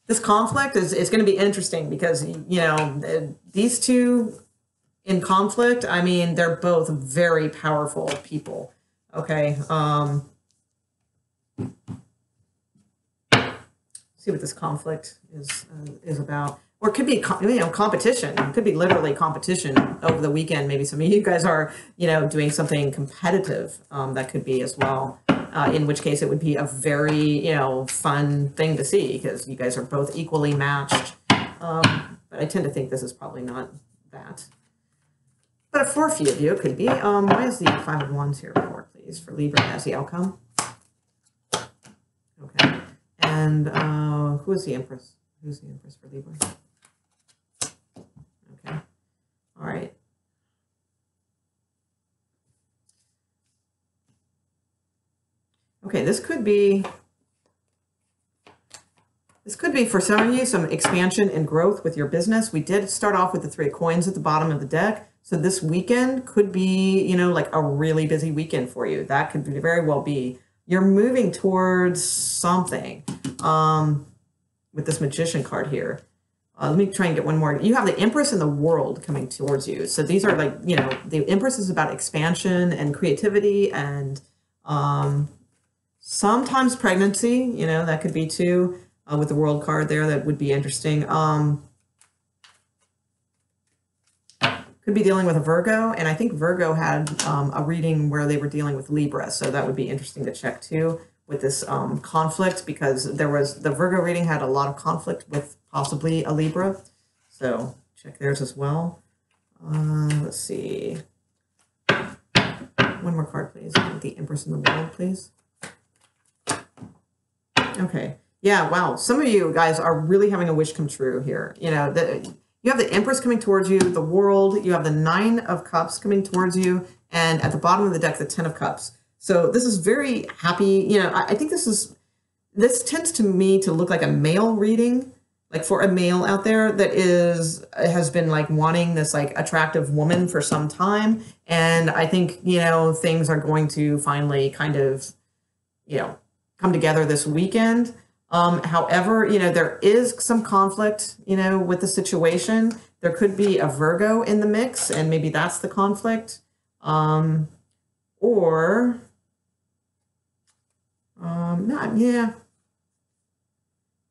this conflict is going to be interesting because, these two in conflict, I mean, they're both very powerful people. Okay. See what this conflict is about. Or it could be, competition. It could be literally competition over the weekend. Maybe some of you guys are, doing something competitive. That could be as well. In which case it would be a very, fun thing to see because you guys are both equally matched. But I tend to think this is probably not that. But for a few of you, it could be. Why is the Five of Wands here for, please, for Libra as the outcome? Okay. And who is the Empress? Who's the Empress for Libra? Okay. All right. Okay, this could be for some of you some expansion and growth with your business. We did start off with the Three of Coins at the bottom of the deck. So this weekend could be, like a really busy weekend for you. That could very well be. You're moving towards something with this Magician card here. Let me try and get one more. You have the Empress and the World coming towards you. So these are like, the Empress is about expansion and creativity and Sometimes pregnancy, you know, that could be too, with the world card there. That would be interesting. Could be dealing with a Virgo, and I think Virgo had a reading where they were dealing with Libra, so that would be interesting to check too with this conflict, because there was the Virgo reading had a lot of conflict with possibly a Libra, so check theirs as well. Let's see. One more card, please. The Empress in the World, please. Okay. Yeah, wow. Some of you guys are really having a wish come true here. You know, you have the Empress coming towards you, the World, you have the Nine of Cups coming towards you, and at the bottom of the deck, the Ten of Cups. So this is very happy. You know, I think this tends to me to look like a male reading, like for a male out there that has been like wanting this like attractive woman for some time. And I think, you know, things are going to finally kind of, you know, come together this weekend. However, you know, there is some conflict, you know, with the situation. There could be a Virgo in the mix, and maybe that's the conflict. Yeah.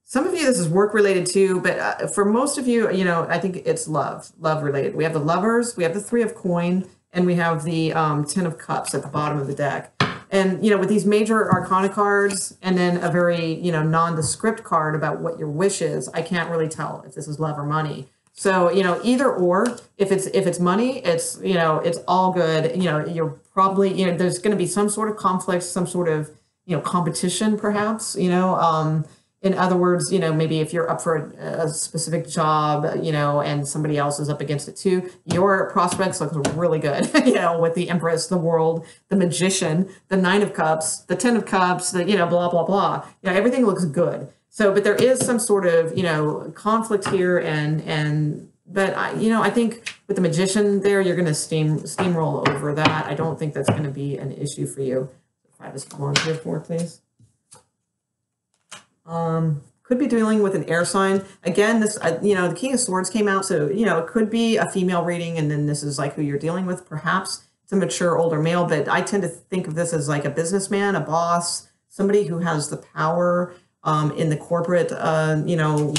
Some of you, this is work related too, but for most of you, you know, I think it's love related. We have the Lovers, we have the Three of Coin, and we have the Ten of Cups at the bottom of the deck. And, you know, with these major arcana cards and then a very, you know, nondescript card about what your wish is, I can't really tell if this is love or money. So, you know, either or, if it's money, it's, you know, it's all good. You know, you're probably, you know, there's going to be some sort of conflict, some sort of, you know, competition perhaps, you know, in other words, you know, maybe if you're up for a specific job, you know, and somebody else is up against it too, your prospects look really good, you know, with the Empress, the World, the Magician, the Nine of Cups, the Ten of Cups, the, you know, blah, blah, blah. You know, everything looks good. So, but there is some sort of, you know, conflict here but you know, I think with the Magician there, you're going to steamroll over that. I don't think that's going to be an issue for you. 5 is on here for, please. Could be dealing with an air sign. Again, this, you know, the King of Swords came out, so, you know, it could be a female reading, and then this is like who you're dealing with. Perhaps it's a mature older male, but I tend to think of this as like a businessman, a boss, somebody who has the power in the corporate, you know,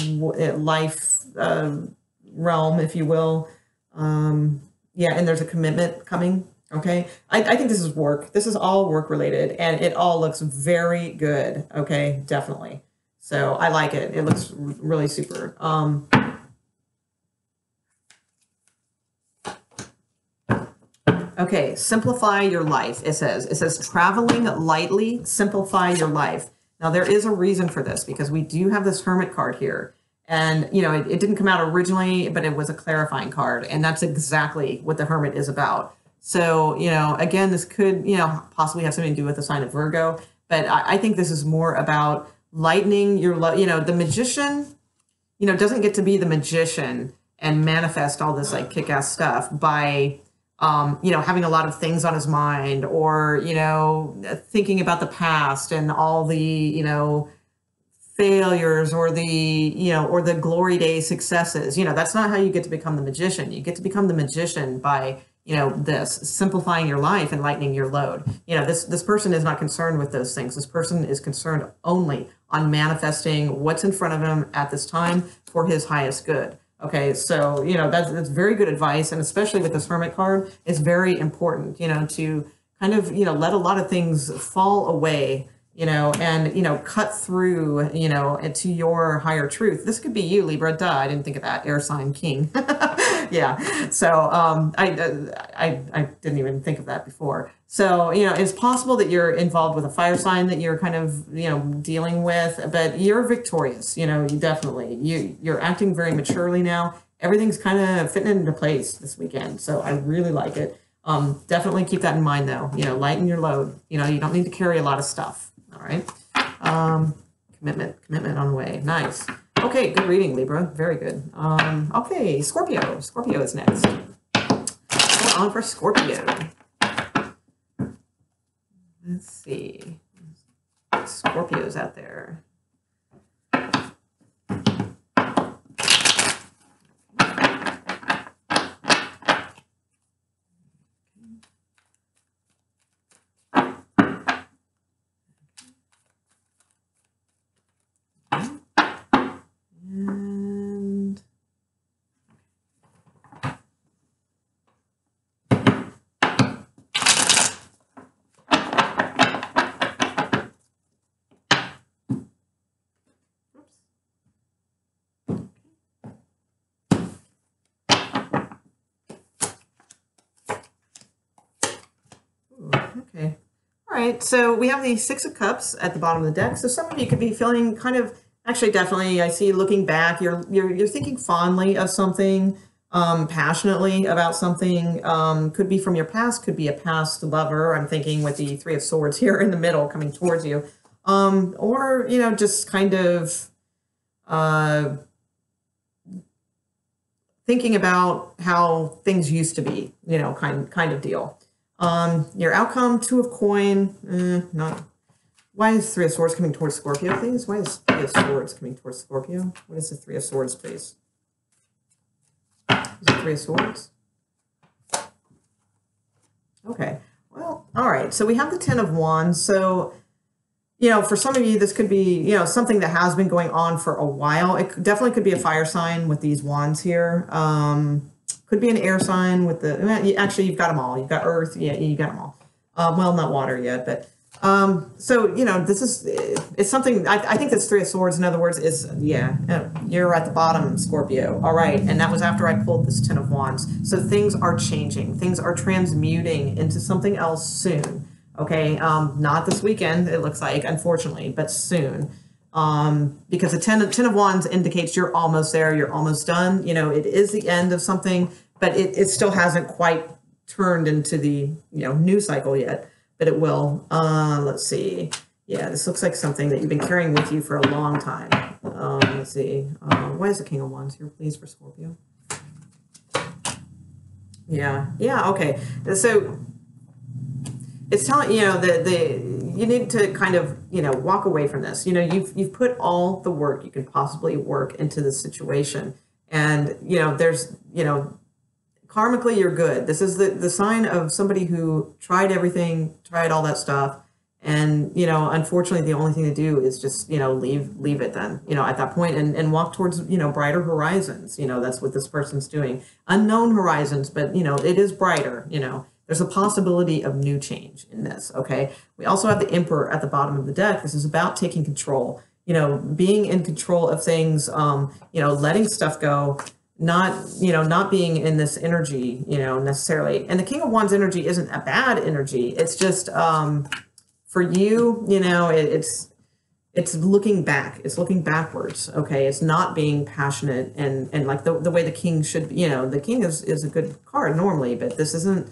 life realm, if you will. Yeah, and there's a commitment coming. Okay, I think this is work. This is all work related, and it all looks very good. Okay, definitely. So I like it. It looks really super. Okay, simplify your life. It says traveling lightly, simplify your life. Now there is a reason for this, because we do have this Hermit card here. And, you know, it didn't come out originally, but it was a clarifying card. And that's exactly what the Hermit is about. So, you know, again, this could, you know, possibly have something to do with the sign of Virgo. But I think this is more about lightening your love. You know, the Magician, you know, doesn't get to be the magician and manifest all this like kick-ass stuff by, you know, having a lot of things on his mind, or, you know, thinking about the past and all the, you know, failures, or the, you know, or the glory day successes. You know, that's not how you get to become the magician. You get to become the magician by, you know, this simplifying your life and lightening your load. You know, this person is not concerned with those things. This person is concerned only on manifesting what's in front of him at this time for his highest good. Okay, so, you know, that's very good advice, and especially with this Hermit card, it's very important, you know, to kind of, you know, let a lot of things fall away, you know, and, you know, cut through, you know, into your higher truth. This could be you, Libra. Duh, I didn't think of that. Air sign king. Yeah. So I didn't even think of that before. So, you know, it's possible that you're involved with a fire sign that you're kind of, you know, dealing with, but you're victorious. You know, you're acting very maturely now. Everything's kind of fitting into place this weekend. So I really like it. Definitely keep that in mind, though. You know, lighten your load. You know, you don't need to carry a lot of stuff. All right. Commitment on the way. Nice. Okay, good reading, Libra. Very good. Okay, Scorpio. Scorpio is next. What's on for Scorpio? Let's see. Scorpios out there. Okay. All right. So we have the Six of Cups at the bottom of the deck. So some of you could be feeling kind of, actually, definitely. I see looking back, you're thinking fondly of something, passionately about something. Could be from your past. Could be a past lover. I'm thinking with the Three of Swords here in the middle, coming towards you, or just kind of. Thinking about how things used to be, kind of deal. Your outcome, Two of Coin, not. Why is Three of Swords coming towards Scorpio, please? Why is Three of Swords coming towards Scorpio? What is the Three of Swords, please? Is it Three of Swords? Okay. Well, all right. So we have the Ten of Wands. So, for some of you, this could be, something that has been going on for a while. It definitely could be a fire sign with these wands here. Could be an air sign with actually, you've got them all. You've got earth. Yeah, you got them all. Well, not water yet, but so, this is, it's something, I think this Three of Swords, in other words, is, you're at the bottom, Scorpio. All right. And that was after I pulled this Ten of Wands. So things are changing. Things are transmuting into something else soon. Okay. Not this weekend, it looks like, unfortunately, but soon. Because the Ten of Wands indicates you're almost there. You're almost done. It is the end of something, but it still hasn't quite turned into the, new cycle yet. But it will. Let's see. Yeah, this looks like something that you've been carrying with you for a long time. Let's see. Why is the King of Wands here, please, for Scorpio? Yeah. Okay. So it's telling that you need to kind of walk away from this. You've put all the work you can possibly work into this situation, and there's karmically, you're good. This is the sign of somebody who tried everything, tried all that stuff. And, unfortunately, the only thing to do is just, leave it then, at that point and walk towards, brighter horizons. That's what this person's doing. Unknown horizons, but, it is brighter, There's a possibility of new change in this, okay? We also have the Emperor at the bottom of the deck. This is about taking control, being in control of things, letting stuff go, not being in this energy, necessarily. And the King of Wands energy isn't a bad energy. It's just, for you, it's looking back. It's looking backwards. Okay. It's not being passionate and like the way the king should be. The king is a good card normally, but this isn't,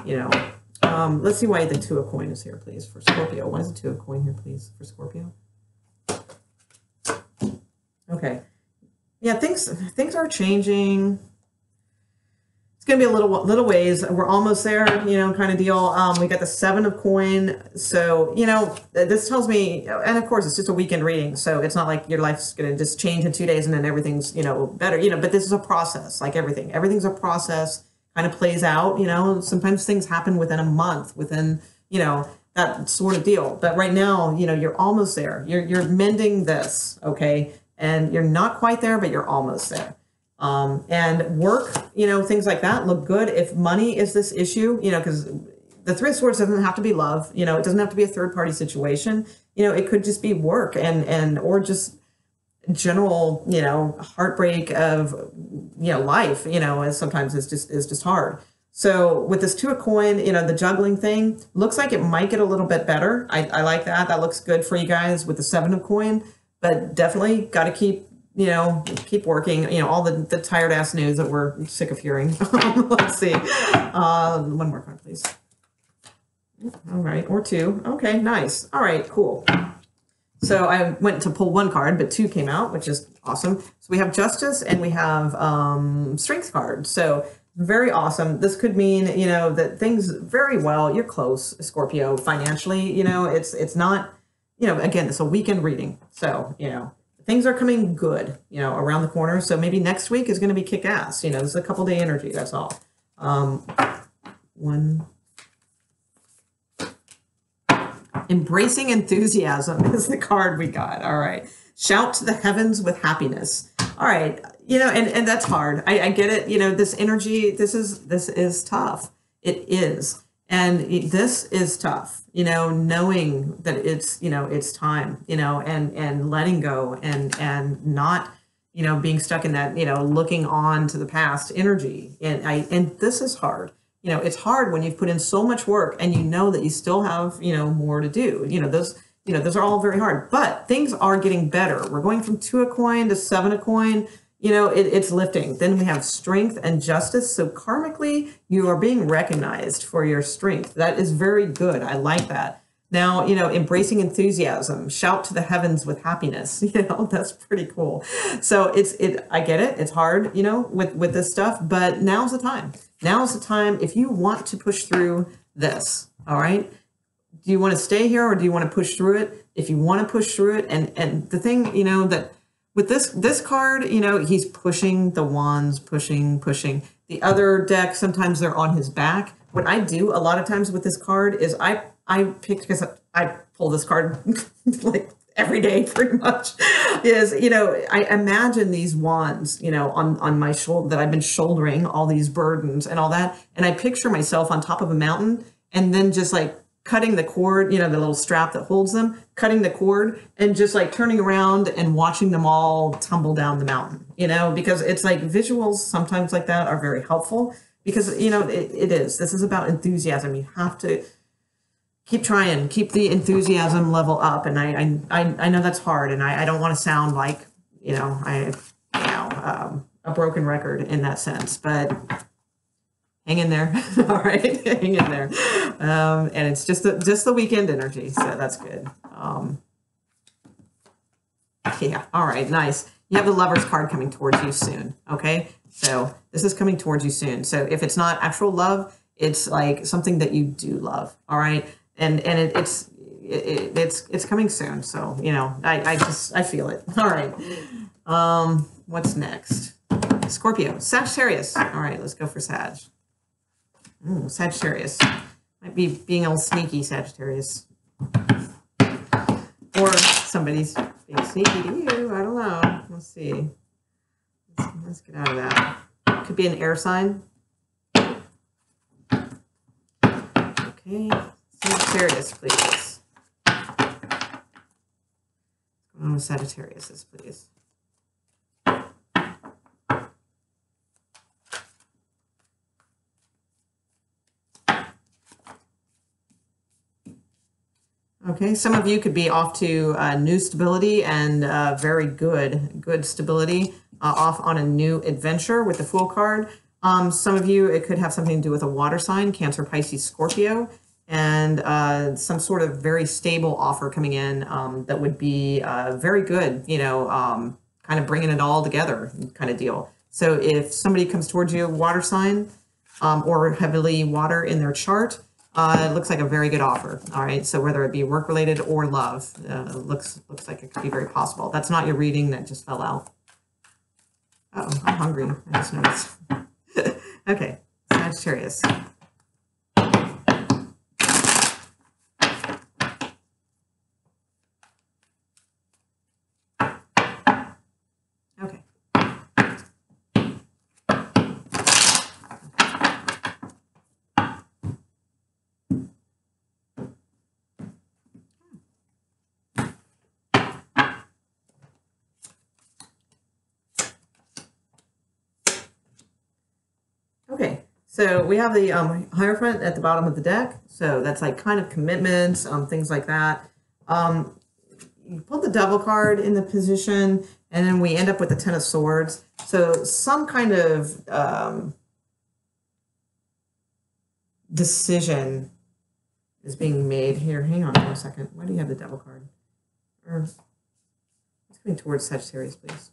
let's see why the Two of Coin is here, please, for Scorpio. Why is the Two of Coin here, please, for Scorpio? Okay. Yeah, things are changing. It's gonna be a little ways. We're almost there, kind of deal. We got the Seven of Coin. So, this tells me, and of course it's just a weekend reading, so it's not like your life's gonna just change in 2 days and then everything's, better, but this is a process, like everything. Everything's a process, kind of plays out, sometimes things happen within a month, within, that sort of deal. But right now, you're almost there. You're mending this, okay? And you're not quite there, but you're almost there. And work, things like that look good. If money is this issue, because the Three of Swords doesn't have to be love, it doesn't have to be a third party situation. It could just be work or just general, heartbreak of, life, as sometimes is just hard. So with this Two of Coin, the juggling thing looks like it might get a little bit better. I like that. That looks good for you guys with the Seven of Coin. But definitely got to keep working, all the tired ass news that we're sick of hearing. Let's see. One more card, please. All right. Or two. Okay, nice. All right, cool. So I went to pull one card, but two came out, which is awesome. So we have Justice and we have Strength card. So very awesome. This could mean, that things very well, you're close, Scorpio, financially, it's not, again, it's a weekend reading. So, things are coming good, around the corner. So maybe next week is going to be kick ass. This is a couple day energy. That's all. One. Embracing enthusiasm is the card we got. All right. Shout to the heavens with happiness. All right. And that's hard. I get it. This energy, this is tough. It is. And this is tough, knowing that it's time, and letting go and not, being stuck in that, looking on to the past energy. And this is hard. you know, it's hard when you've put in so much work and you know that you still have, you know, more to do. You know, those are all very hard, but things are getting better. We're going from 2 a coin to 7 a coin. You know, it's lifting. Then we have strength and justice. So karmically, you are being recognized for your strength. That is very good. I like that. Now, you know, embracing enthusiasm, shout to the heavens with happiness. You know, that's pretty cool. So I get it. It's hard, you know, with this stuff, but now's the time. Now's the time. If you want to push through this, all right, do you want to stay here or do you want to push through it? If you want to push through it, and the thing, you know, that with this card, you know, he's pushing the wands, pushing. The other deck, sometimes they're on his back. What I do a lot of times with this card is I pick, because I pull this card like every day pretty much, is, you know, I imagine these wands, you know, on my shoulder, that I've been shouldering all these burdens and all that. And I picture myself on top of a mountain and then just like cutting the cord, you know, the little strap that holds them, cutting the cord and just like turning around and watching them all tumble down the mountain, you know, because it's like visuals sometimes like that are very helpful because, you know, this is about enthusiasm. You have to keep trying, keep the enthusiasm level up. And I know that's hard, and I don't want to sound like, you know, a broken record in that sense, but hang in there. All right, hang in there. And it's just the weekend energy, so that's good. Yeah, all right, nice. You have the Lovers card coming towards you soon, okay? So this is coming towards you soon. So if it's not actual love, it's like something that you do love, all right? And it's coming soon. So, you know, I feel it. All right. What's next? Scorpio, Sagittarius. All right, let's go for Sag. Ooh, Sagittarius. Might be being all sneaky, Sagittarius. Or somebody's being sneaky to you. I don't know. Let's see. Let's get out of that. Could be an air sign. Okay. Sagittarius, please. What's going on with Sagittarius, please? Okay, some of you could be off to new stability and very good stability, off on a new adventure with the Fool card. Some of you, it could have something to do with a water sign, Cancer, Pisces, Scorpio, and some sort of very stable offer coming in that would be very good, you know, kind of bringing it all together kind of deal. So if somebody comes towards you, water sign or heavily water in their chart, it looks like a very good offer. All right. So whether it be work related or love, looks like it could be very possible. That's not your reading. That just fell out. Uh oh, I'm hungry. I just noticed. Okay. Sagittarius. Okay. Okay, so we have the Hierophant at the bottom of the deck. So that's like kind of commitments, things like that. You pulled the Devil card in the position, and then we end up with the Ten of Swords. So some kind of decision is being made here. Hang on for a second. Why do you have the Devil card? Or it's coming towards Sagittarius, please.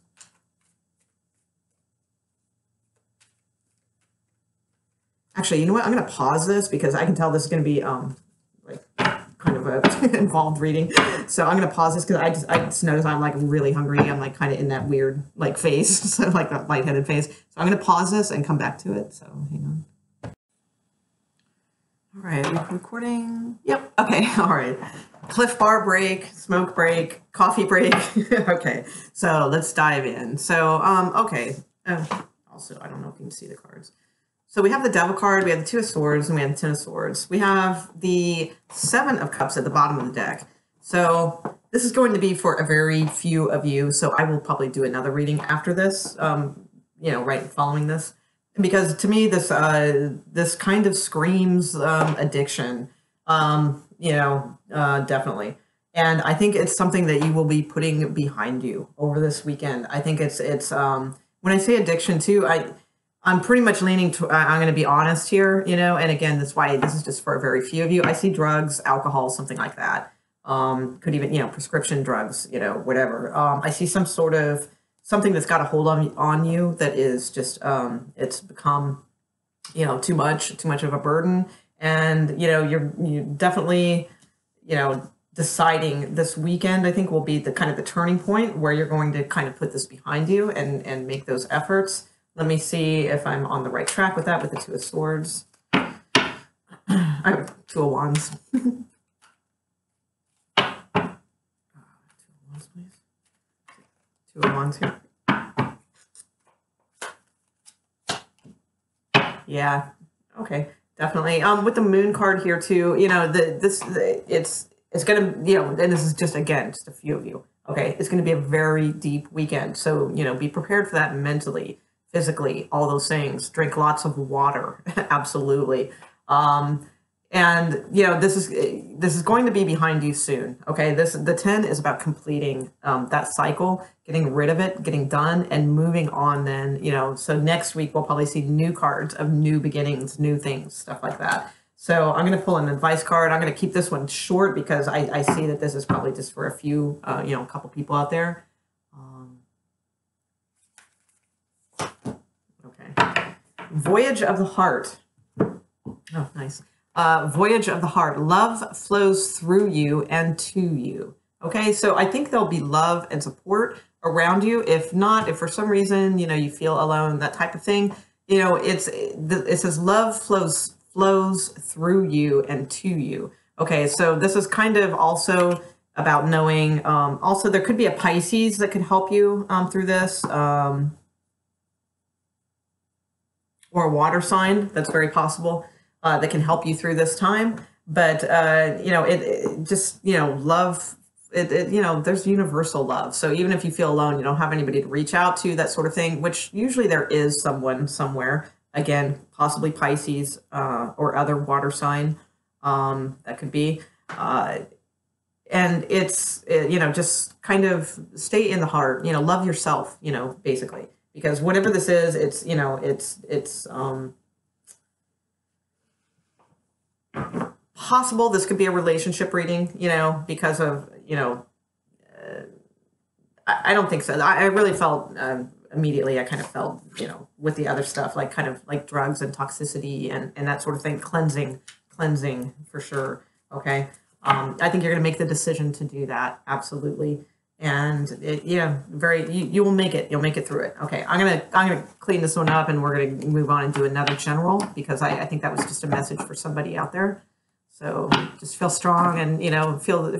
Actually, you know what? I'm going to pause this because I can tell this is going to be like kind of a involved reading. So I'm going to pause this because I just noticed I'm like really hungry. I'm like kind of in that weird like phase, so like that lightheaded phase. So I'm going to pause this and come back to it. So hang on. All right, we're recording. Yep. Okay. All right. Cliff Bar break, smoke break, coffee break. Okay. So let's dive in. So okay. Also, I don't know if you can see the cards. So we have the Devil card, we have the Two of Swords, and we have the Ten of Swords. We have the Seven of Cups at the bottom of the deck. So this is going to be for a very few of you. So I will probably do another reading after this, you know, right following this. because to me this kind of screams addiction. Definitely. And I think it's something that you will be putting behind you over this weekend. I think it's when I say addiction too, I'm pretty much leaning to, I'm going to be honest here, and again, that's why this is just for a very few of you. I see drugs, alcohol, something like that. Could even, prescription drugs, whatever. I see some sort of something that's got a hold on you that is just, it's become, too much of a burden. And, you definitely, deciding this weekend, I think will be the kind of the turning point where you're going to kind of put this behind you and make those efforts. Let me see if I'm on the right track with that, with the Two of Swords. I have Two of Wands. Two of Wands, please. Two of Wands here. Yeah. Okay. Definitely. With the Moon card here too, it's gonna, and this is just again just a few of you. Okay, it's gonna be a very deep weekend, so be prepared for that mentally, physically, all those things. Drink lots of water, absolutely. And this is going to be behind you soon. Okay, the 10 is about completing that cycle, getting rid of it, getting done, and moving on. Then so next week we'll probably see new cards of new beginnings, new things, stuff like that. So I'm going to pull an advice card. I'm going to keep this one short because I see that this is probably just for a few, a couple people out there. Okay, Voyage of the Heart. Oh, nice. Voyage of the Heart. Love flows through you and to you. Okay, so I think there'll be love and support around you. If not, if for some reason, you feel alone, that type of thing, it says love flows through you and to you. Okay, so this is kind of also about knowing, also there could be a Pisces that could help you through this, or a water sign, that's very possible, that can help you through this time. But, it just, love, there's universal love. So even if you feel alone, you don't have anybody to reach out to, that sort of thing, which usually there is someone somewhere. Again, possibly Pisces or other water sign that could be. And it's, just kind of stay in the heart, love yourself, basically. Because whatever this is, it's, it's possible this could be a relationship reading, because of, I don't think so. I really felt immediately, I kind of felt, with the other stuff, like kind of like drugs and toxicity and that sort of thing, cleansing for sure. Okay. I think you're going to make the decision to do that. Absolutely. And you will make it. You'll make it through it. Okay. I'm going to clean this one up and we're going to move on and do another general because I think that was just a message for somebody out there. So just feel strong and, feel,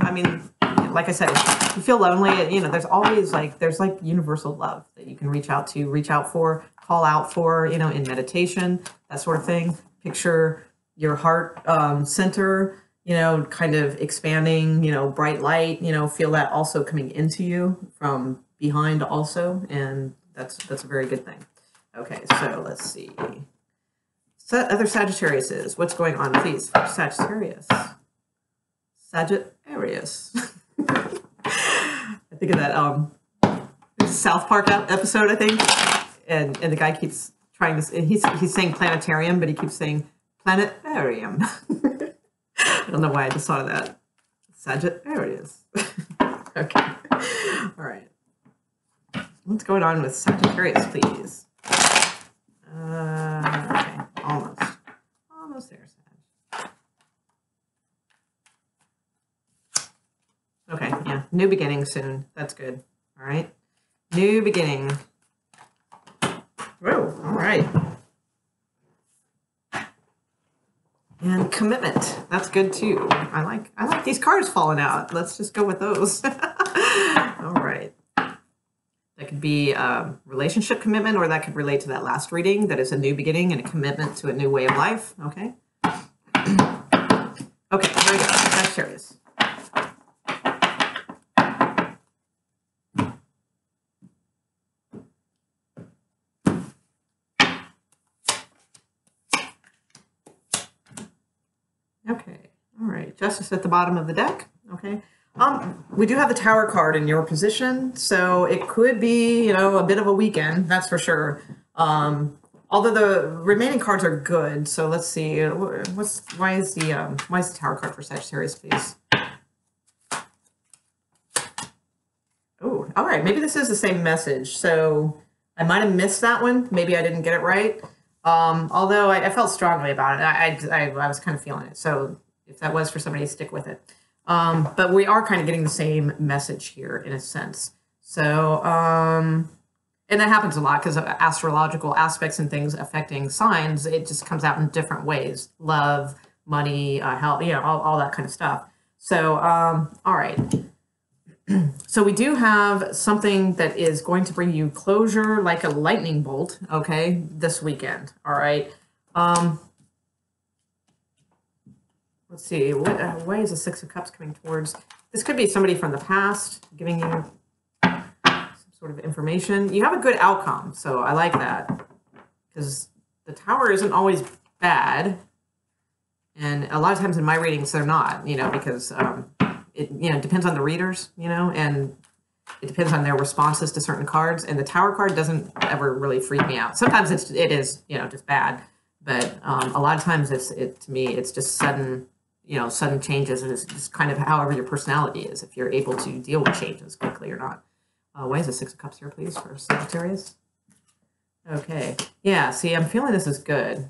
I mean, like I said, if you feel lonely, there's always there's universal love that you can reach out for, call out for, in meditation, that sort of thing. Picture your heart center, kind of expanding, bright light, feel that also coming into you from behind also. And that's a very good thing. Okay, so let's see. Other Sagittariuses, what's going on, please? Sagittarius. Sagittarius. I think of that South Park episode, I think, and the guy keeps trying to, and he's saying planetarium, but he keeps saying planetarium. I don't know why I just thought of that. Sagittarius. Okay. All right. What's going on with Sagittarius, please? Okay. Almost there, Sag. Okay, yeah. New beginning soon. That's good. All right. New beginning. Whoa, all right. And commitment. That's good too. I like these cards falling out. Let's just go with those. All right. That could be a relationship commitment, or that could relate to that last reading, that is a new beginning and a commitment to a new way of life. Okay. Okay, here we go. Sagittarius. Okay. All right. Justice at the bottom of the deck. Okay. We do have the Tower card in your position, so it could be, a bit of a weekend, that's for sure. Although the remaining cards are good, so let's see. Why is the Tower card for Sagittarius, please? Oh, all right. Maybe this is the same message. So I might have missed that one. Maybe I didn't get it right. Although I felt strongly about it. I was kind of feeling it. So if that was for somebody, stick with it. But we are kind of getting the same message here in a sense. So, and that happens a lot because of astrological aspects and things affecting signs. It just comes out in different ways. Love, money, health, all that kind of stuff. So, all right. So we do have something that is going to bring you closure like a lightning bolt, okay, this weekend, all right? Let's see, why is the Six of Cups coming towards? This could be somebody from the past giving you some sort of information. You have a good outcome, so I like that, because the Tower isn't always bad, and a lot of times in my readings they're not, because it depends on the readers, and it depends on their responses to certain cards. And the Tower card doesn't ever really freak me out. Sometimes it is just bad, but a lot of times to me it's just sudden changes, and it's just kind of however your personality is, if you're able to deal with changes quickly or not. Why is the Six of Cups here, please, for Sagittarius? Okay, yeah. See, I'm feeling this is good.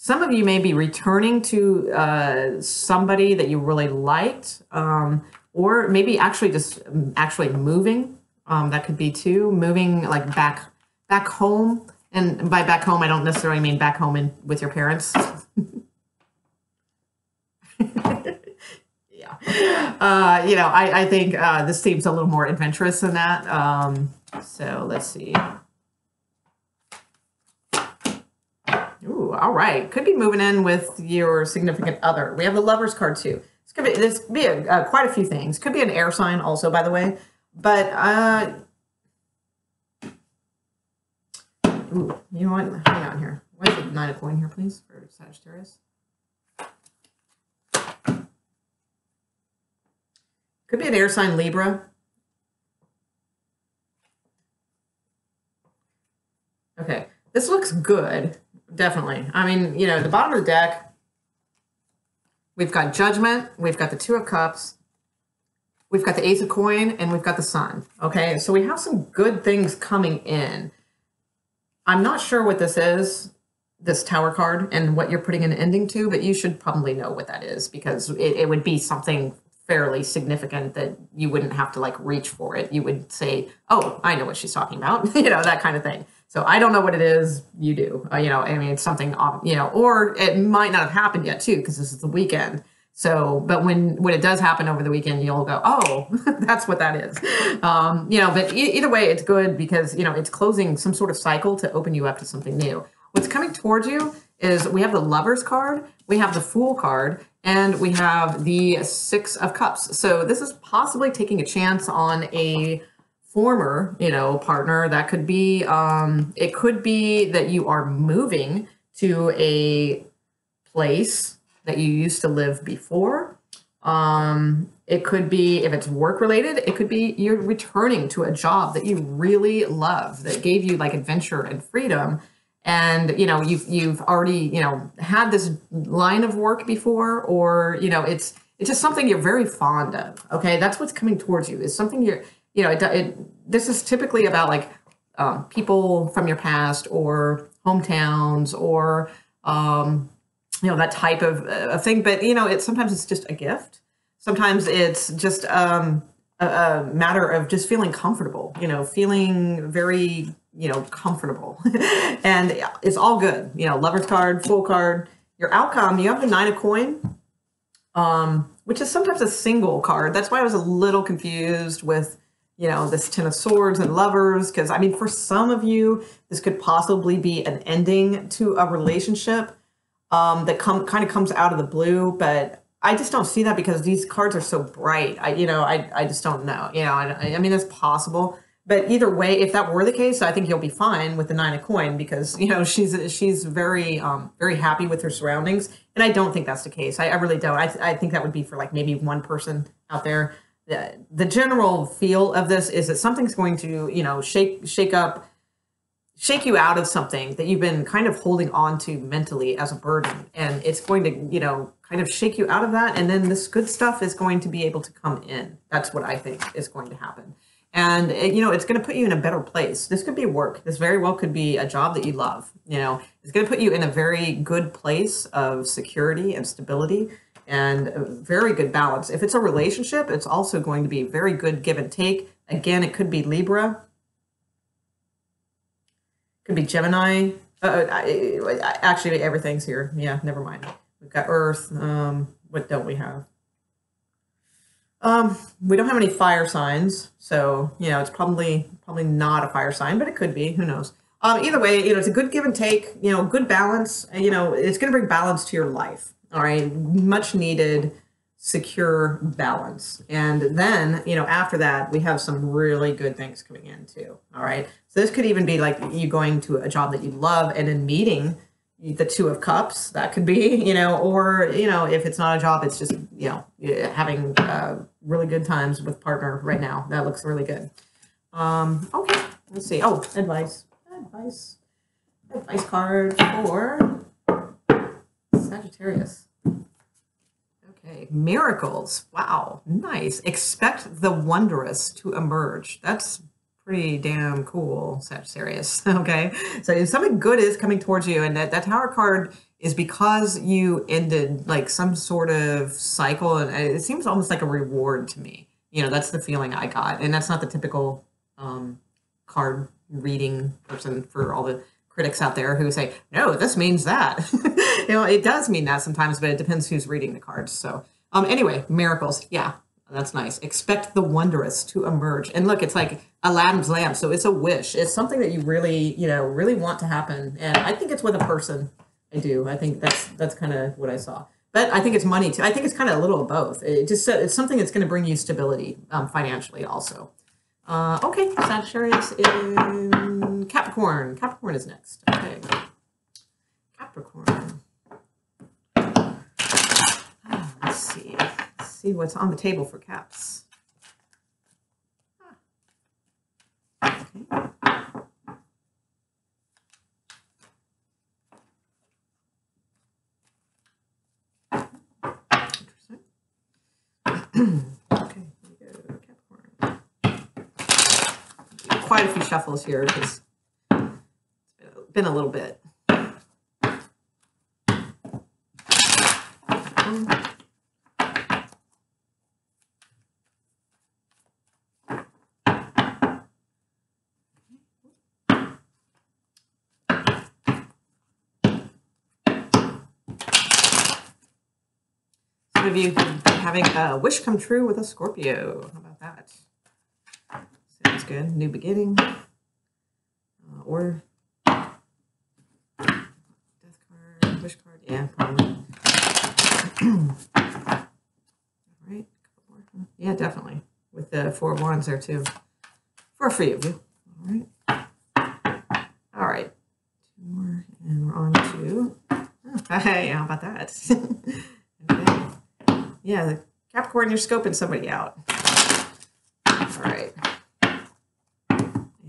Some of you may be returning to somebody that you really liked, or maybe actually just moving. That could be too, moving like back home. And by back home, I don't necessarily mean back home with your parents. Yeah. I think this seems a little more adventurous than that. So let's see. Ooh, all right. Could be moving in with your significant other. We have the Lovers card too. This could be quite a few things. Could be an air sign also, by the way. But ooh, you know what? Hang on here. Why is the Nine of Coins here, please, for Sagittarius? Could be an air sign, Libra. Okay, this looks good. Definitely. I mean, the bottom of the deck, we've got Judgment, we've got the Two of Cups, we've got the Ace of Coin, and we've got the Sun. Okay, so we have some good things coming in. I'm not sure what this is, this Tower card, and what you're putting an ending to, but you should probably know what that is, because it would be something fairly significant that you wouldn't have to reach for it. You would say, oh, I know what she's talking about, that kind of thing. So I don't know what it is. You do, it's something, or it might not have happened yet too, because this is the weekend. So, but when it does happen over the weekend, you'll go, oh, that's what that is. But either way, it's good because, it's closing some sort of cycle to open you up to something new. What's coming towards you is we have the Lovers card, we have the Fool card, and we have the Six of Cups. So this is possibly taking a chance on a former, partner. That could be, it could be that you are moving to a place that you used to live before. It could be, if it's work related, it could be you're returning to a job that you really love, that gave you adventure and freedom. And, you've already, had this line of work before, or, it's just something you're very fond of. Okay. That's what's coming towards you, is something you're, this is typically about people from your past or hometowns or, that type of thing. But, sometimes it's just a gift. Sometimes it's just a matter of just feeling comfortable, feeling very, comfortable. And it's all good. Lovers card, Fool card, your outcome, you have the Nine of Coin, which is sometimes a single card. That's why I was a little confused with, this Ten of Swords and Lovers, because for some of you, this could possibly be an ending to a relationship that kind of comes out of the blue, but I just don't see that because these cards are so bright. I just don't know. It's possible, but either way, if that were the case, I think you'll be fine with the Nine of Coin, because she's very very happy with her surroundings, And I don't think that's the case. I really don't. I think that would be for like maybe one person out there. The general feel of this is that something's going to, you know, shake you out of something that you've been kind of holding on to mentally as a burden. And it's going to, you know, kind of shake you out of that. And then this good stuff is going to be able to come in. That's what I think is going to happen. And, you know, it's going to put you in a better place. This could be work. This very well could be a job that you love. You know, it's going to put you in a very good place of security and stability and a very good balance. If it's a relationship, it's also going to be very good give and take. Again, it could be Libra. Could be Gemini. Actually, everything's here. Yeah, never mind. We've got Earth. What don't we have? We don't have any fire signs, so you know it's probably not a fire sign, but it could be. Who knows? Either way, you know it's a good give and take. You know, good balance. You know, it's going to bring balance to your life. All right, much needed, secure balance. And then you know after that we have some really good things coming in too. All right, so this could even be like you going to a job that you love and then meeting the Two of Cups. That could be, you know, or, you know, if it's not a job, it's just, you know, having really good times with partner right now. That looks really good. Okay, let's see. Oh, advice card for Sagittarius. Okay, miracles. Wow, nice. Expect the wondrous to emerge. That's pretty damn cool, Sagittarius. Okay, so something good is coming towards you, and that Tower card is because you ended like some sort of cycle, and it seems almost like a reward to me. You know, that's the feeling I got, and that's not the typical card reading person for all the critics out there who say, no, this means that. You know, it does mean that sometimes, but it depends who's reading the cards. So anyway, miracles. Yeah, that's nice. Expect the wondrous to emerge. And look, it's like Aladdin's lamp. So it's a wish. It's something that you really, you know, really want to happen. And I think it's with a person. I do. I think that's kind of what I saw. But I think it's money too. I think it's kind of a little of both. It's something that's going to bring you stability financially also. Okay, Sagittarius in Capricorn. Capricorn is next. Okay. Capricorn. Let's see. Let's see what's on the table for Caps. Okay. Interesting. Okay, here we go, Capricorn. Quite a few shuffles here because it's been a little bit. Some of you have been having a wish come true with a Scorpio. How about that? Sounds good. New beginning. Or death card, wish card. Yeah, probably. All right. Yeah, definitely. With the Four of Wands there too. For a few of you. All right. All right. Two more, and we're on to. Oh, hey, how about that? Okay. Yeah, the Capricorn, you're scoping somebody out. All right.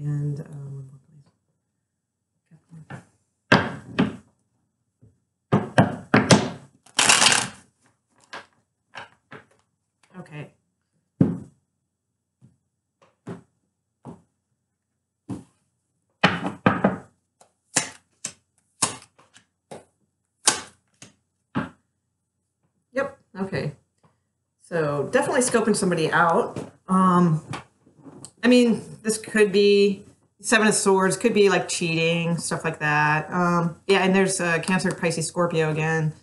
And okay. Yep. Okay. So definitely scoping somebody out. I mean, this could be Seven of Swords, could be like cheating, stuff like that. Yeah, and there's Cancer, Pisces, Scorpio again.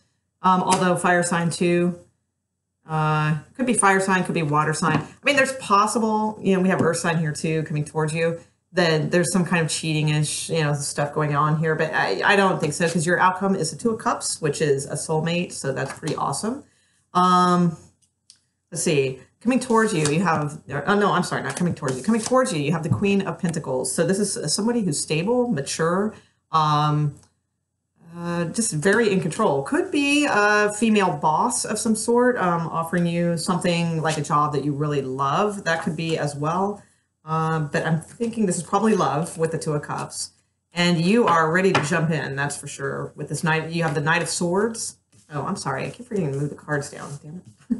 Although fire sign too. Could be fire sign, could be water sign. I mean, there's possible, you know, we have earth sign here too coming towards you. Then there's some kind of cheating-ish, you know, stuff going on here. But I don't think so because your outcome is the Two of Cups, which is a soulmate. So that's pretty awesome. Let's see. Coming towards you, you have, oh no, I'm sorry, not coming towards you. Coming towards you, you have the Queen of Pentacles. So this is somebody who's stable, mature. just very in control. Could be a female boss of some sort, offering you something like a job that you really love. That could be as well. But I'm thinking this is probably love with the Two of Cups. And you are ready to jump in, that's for sure. With this Knight, you have the Knight of Swords. Oh, I'm sorry. I keep forgetting to move the cards down. Damn it.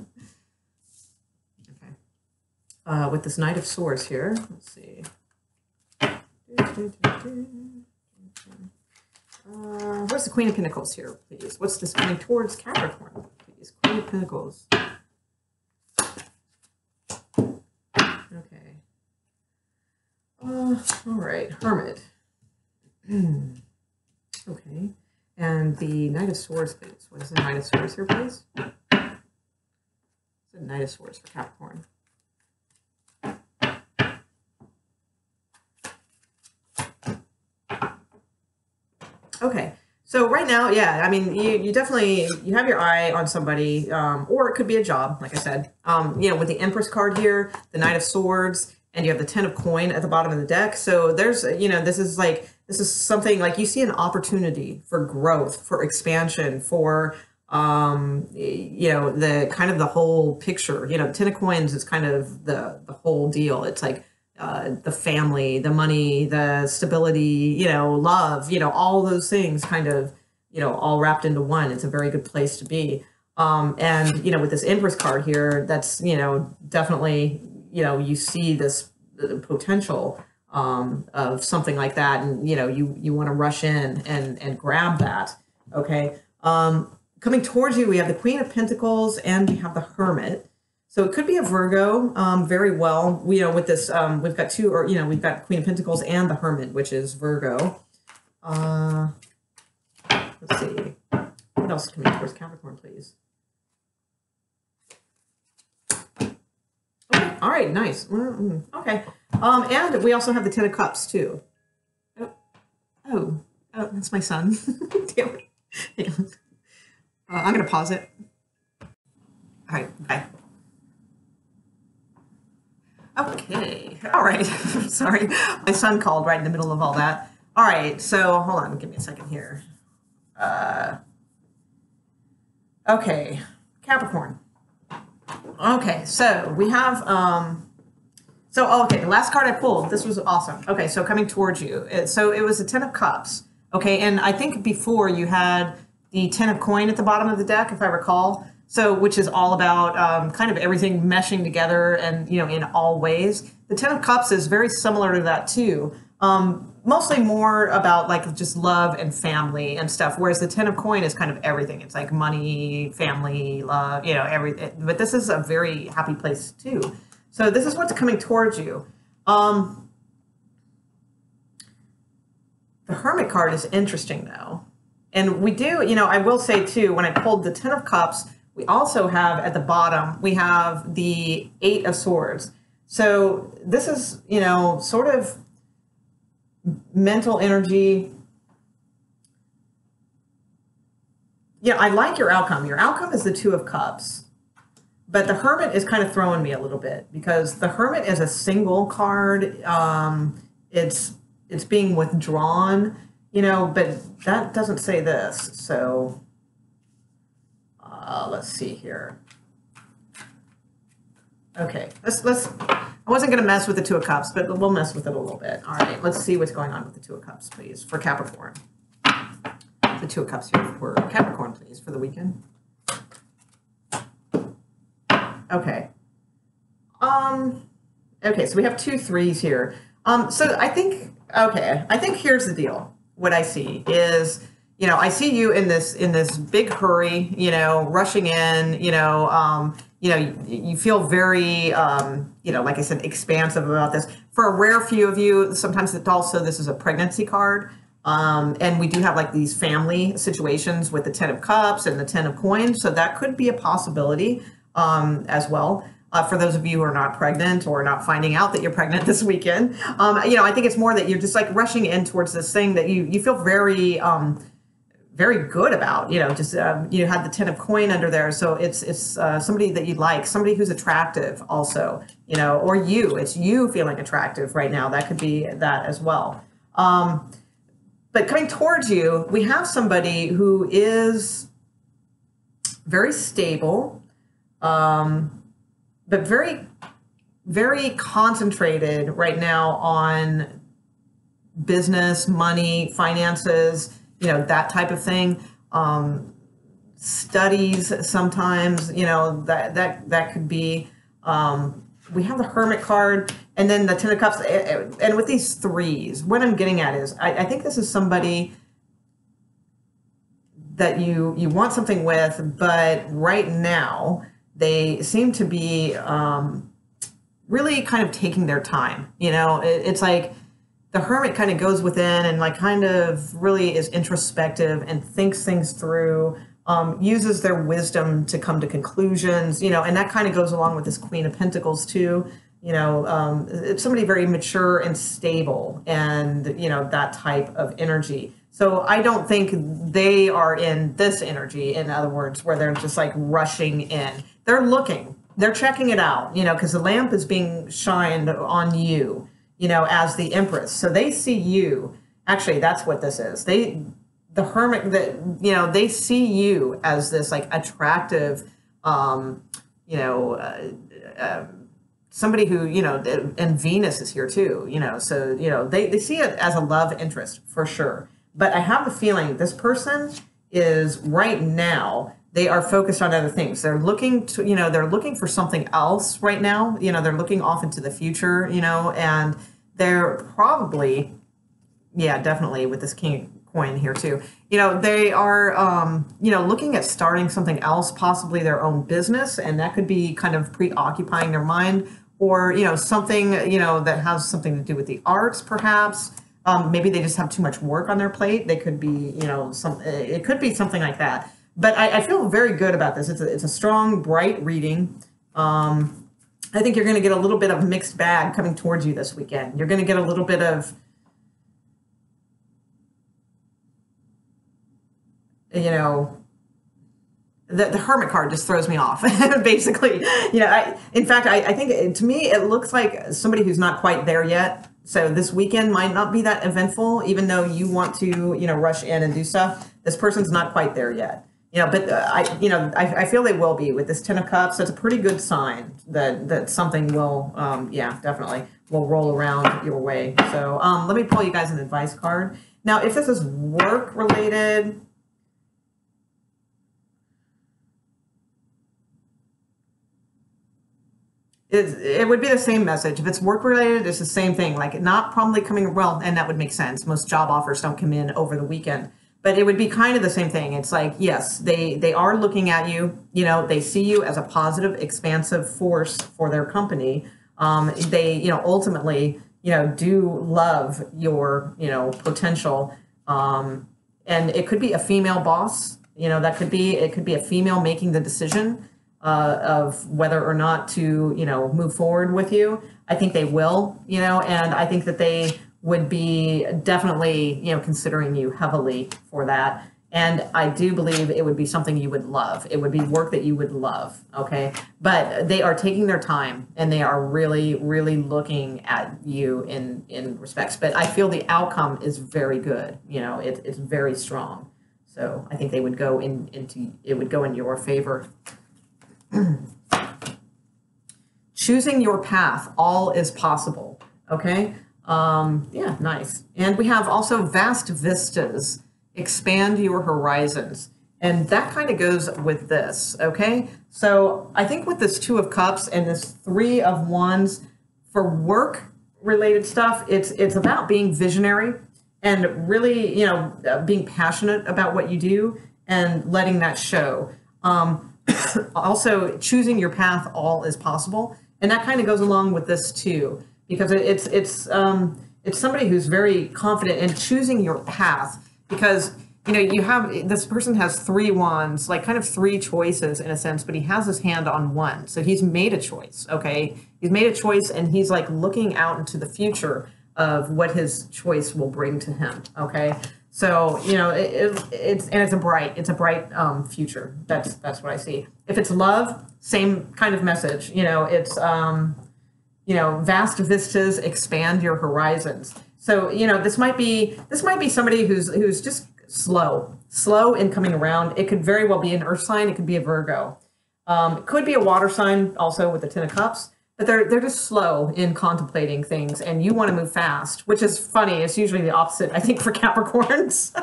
Okay. With this Knight of Swords here, let's see. What's the Queen of Pentacles here, please? What's this coming towards Capricorn, please? Queen of Pentacles. Okay. All right. Hermit. Okay. And the Knight of Swords, please. What is the Knight of Swords here, please? What's the Knight of Swords for Capricorn? Okay, so right now, yeah, I mean, you definitely, you have your eye on somebody, or it could be a job, like I said. You know, with the Empress card here, the Knight of Swords, and you have the Ten of Coin at the bottom of the deck. So there's, you know, this is something like you see an opportunity for growth, for expansion, for, you know, the kind of the whole picture. You know, Ten of Coins is kind of the whole deal. It's like, the family, the money, the stability, you know, love, you know, all those things kind of, you know, all wrapped into one. It's a very good place to be. And, you know, with this Empress card here, that's, you know, definitely, you know, you see this potential of something like that. And, you know, you want to rush in and grab that. Okay. Coming towards you, we have the Queen of Pentacles and we have the Hermit. So it could be a Virgo, very well. You know, with this, we've got two, or, you know, we've got Queen of Pentacles and the Hermit, which is Virgo. Let's see. What else is coming towards Capricorn, please? Okay, all right, nice. Okay. And we also have the Ten of Cups, too. Oh, that's my son. Damn it. I'm going to pause it. All right, bye. Okay, all right. Sorry, my son called right in the middle of all that. All right, so hold on, give me a second here. Okay, Capricorn. Okay, so we have, okay, the last card I pulled, this was awesome. Okay, so coming towards you. So it was the Ten of Cups. Okay, and I think before you had the Ten of Coin at the bottom of the deck, if I recall. So, which is all about kind of everything meshing together and, you know, in all ways. The Ten of Cups is very similar to that too. Mostly more about like just love and family and stuff. Whereas the Ten of Coin is kind of everything. It's like money, family, love, you know, everything. But this is a very happy place too. So this is what's coming towards you. The Hermit card is interesting though. And we do, you know, I will say too, when I pulled the Ten of Cups, we also have at the bottom, we have the Eight of Swords. So this is, you know, sort of mental energy. Yeah, I like your outcome. Your outcome is the Two of Cups. But the Hermit is kind of throwing me a little bit because the Hermit is a single card. It's being withdrawn, you know, but that doesn't say this. So let's see here. Okay, let's. I wasn't going to mess with the Two of Cups, but we'll mess with it a little bit. All right, let's see what's going on with the Two of Cups, please, for Capricorn. The Two of Cups here for Capricorn, please, for the weekend. Okay. Okay, so we have 2 threes here. So I think here's the deal. What I see is, you know, I see you in this big hurry, you know, rushing in, you know, you feel very, you know, like I said, expansive about this. For a rare few of you, sometimes this is a pregnancy card. And we do have like these family situations with the Ten of Cups and the Ten of Coins. So that could be a possibility as well. For those of you who are not pregnant or not finding out that you're pregnant this weekend, you know, I think it's more that you're just like rushing in towards this thing that you feel very, very good about, you know, just, you had the Ten of Coin under there. So it's somebody that you like, somebody who's attractive also, you know, or it's you feeling attractive right now. That could be that as well. But But coming towards you, we have somebody who is very stable, but very, very concentrated right now on business, money, finances, that type of thing. Studies sometimes, that could be. We have the Hermit card, and then the Ten of Cups. And with these threes, what I'm getting at is, I think this is somebody that you want something with, but right now they seem to be really kind of taking their time. It's like the Hermit kind of goes within and like kind of really is introspective and thinks things through. Uses their wisdom to come to conclusions, and that kind of goes along with this Queen of Pentacles too. It's somebody very mature and stable, and that type of energy. So I don't think they are in this energy. In other words, where they're just like rushing in. They're looking, they're checking it out, because the lamp is being shined on you, as the Empress. So they see you. Actually, that's what this is. The Hermit, that they see you as this like attractive, somebody who and Venus is here too, so they see it as a love interest for sure. But I have the feeling this person is right now, they are focused on other things. They're looking to, they're looking for something else right now. They're looking off into the future, and they're probably, yeah, definitely with this King coin here too. They are, looking at starting something else, possibly their own business, and that could be kind of preoccupying their mind, or, something, that has something to do with the arts, perhaps. Maybe they just have too much work on their plate. They could be, it could be something like that. But I feel very good about this. It's a strong, bright reading. I think you're going to get a little bit of a mixed bag coming towards you this weekend. You're going to get a little bit of, the Hermit card just throws me off, basically. In fact, I think to me, it looks like somebody who's not quite there yet. So this weekend might not be that eventful, even though you want to, rush in and do stuff. This person's not quite there yet. But I feel they will be with this Ten of Cups. That's a pretty good sign that something will, definitely will roll around your way. So let me pull you guys an advice card. Now, if this is work related, it would be the same message. If it's work related, it's the same thing. Like not probably coming, well, and that would make sense. Most job offers don't come in over the weekend. But it would be kind of the same thing. It's like, yes, they are looking at you. They see you as a positive, expansive force for their company. They, ultimately, do love your, potential. And it could be a female boss. It could be a female making the decision of whether or not to, move forward with you. I think they will, and I think that they would be definitely, considering you heavily for that. And I do believe it would be something you would love. It would be work that you would love, okay? But they are taking their time, and they are really, really looking at you in respects. But I feel the outcome is very good. It's very strong. So I think they would go it would go in your favor. Choosing your path, all is possible, okay? Yeah, nice. And we have also vast vistas, expand your horizons. And that kind of goes with this, okay? So I think with this Two of Cups and this Three of Wands, for work-related stuff, it's about being visionary and really, being passionate about what you do and letting that show. Also, choosing your path, all is possible. And that kind of goes along with this too, because it's somebody who's very confident in choosing your path, because you have, this person has three wands, like kind of three choices in a sense, but he has his hand on one. So he's made a choice, okay? He's made a choice, and he's like looking out into the future of what his choice will bring to him, okay? So, it's a bright future. That's what I see. If it's love, same kind of message. It's, vast vistas, expand your horizons. So, you know, this might be somebody who's just slow in coming around. It could very well be an earth sign. It could be a Virgo. It could be a water sign also with the Ten of Cups, but they're just slow in contemplating things, and you want to move fast, which is funny. It's usually the opposite, I think, for Capricorns,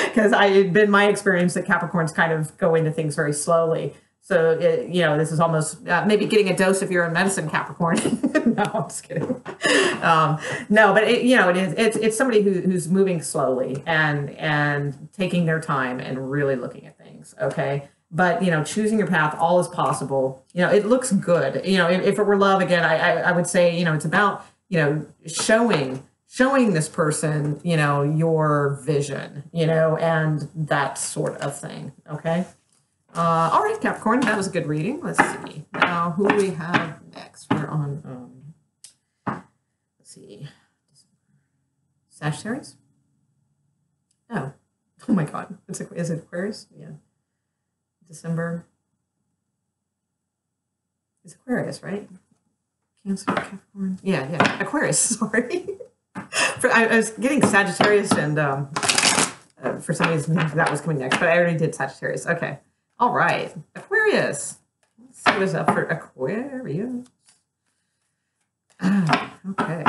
because it's been my experience that Capricorns kind of go into things very slowly. So, you know, this is almost maybe getting a dose of your own medicine, Capricorn. No, I'm just kidding. No, but you know, it's somebody who's moving slowly and taking their time and really looking at things. Okay. But, you know, choosing your path, all is possible. You know, it looks good. You know, if it were love, again, I would say, you know, it's about, you know, showing this person, you know, your vision, you know, and that sort of thing. Okay. All right, Capricorn, that was a good reading. Let's see. Now, who we have next? We're on, let's see, Sagittarius? Oh my God. Is it Aquarius? Yeah. December. It's Aquarius, right? Cancer, Capricorn. Yeah. Aquarius, sorry. I was getting Sagittarius, and for some reason that was coming next, but I already did Sagittarius. Okay. All right. Aquarius. Let's see what's up for Aquarius. Okay.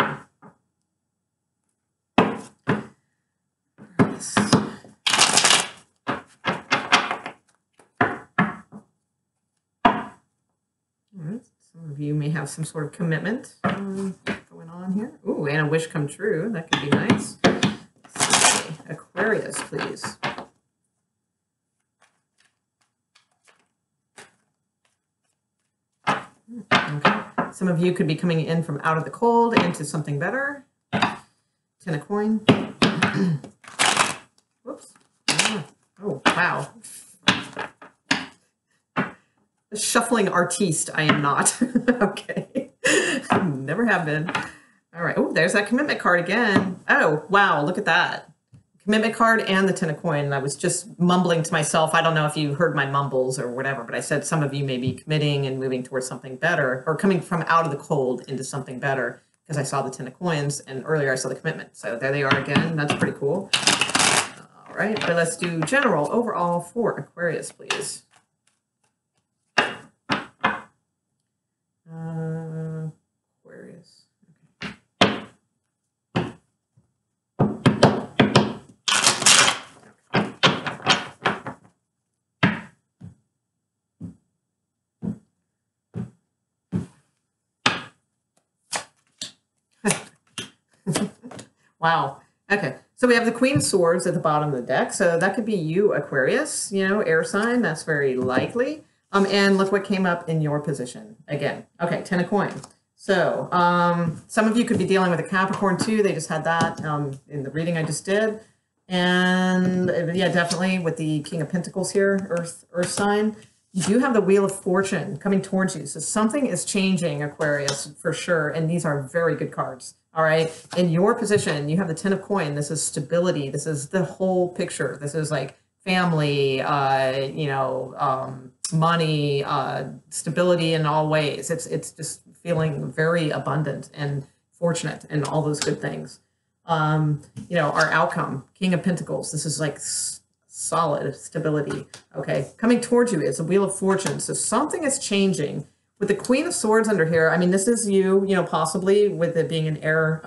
Some of you may have some sort of commitment going on here. Ooh, and a wish come true. That could be nice. Let's see. Aquarius, please. Okay. Some of you could be coming in from out of the cold into something better. Ten of coin. Whoops. Oh, wow. A shuffling artiste, I am not. Okay. Never have been. All right. Oh, there's that commitment card again. Oh, wow. Look at that. Commitment card and the Ten of Coin. I was just mumbling to myself. I don't know if you heard my mumbles or whatever, but I said some of you may be committing and moving towards something better, or coming from out of the cold into something better, because I saw the Ten of Coins, and earlier I saw the commitment. So there they are again. That's pretty cool. All right. But let's do general overall for Aquarius, please. Aquarius. Okay. Wow. Okay. So we have the Queen of Swords at the bottom of the deck. So that could be you, Aquarius, you know, air sign. That's very likely. And look what came up in your position again. Okay, Ten of Coin. So some of you could be dealing with a Capricorn too. They just had that in the reading I just did. And yeah, definitely with the King of Pentacles here, Earth sign. You do have the Wheel of Fortune coming towards you. So something is changing, Aquarius, for sure. And these are very good cards. All right. In your position, you have the Ten of Coin. This is stability. This is the whole picture. This is like family, you know, money, stability in all ways. It's just feeling very abundant and fortunate and all those good things. You know, our outcome, King of Pentacles. This is like solid stability. Okay, coming towards you is a Wheel of Fortune. So something is changing with the Queen of Swords under here. I mean, this is you know, possibly with it being an air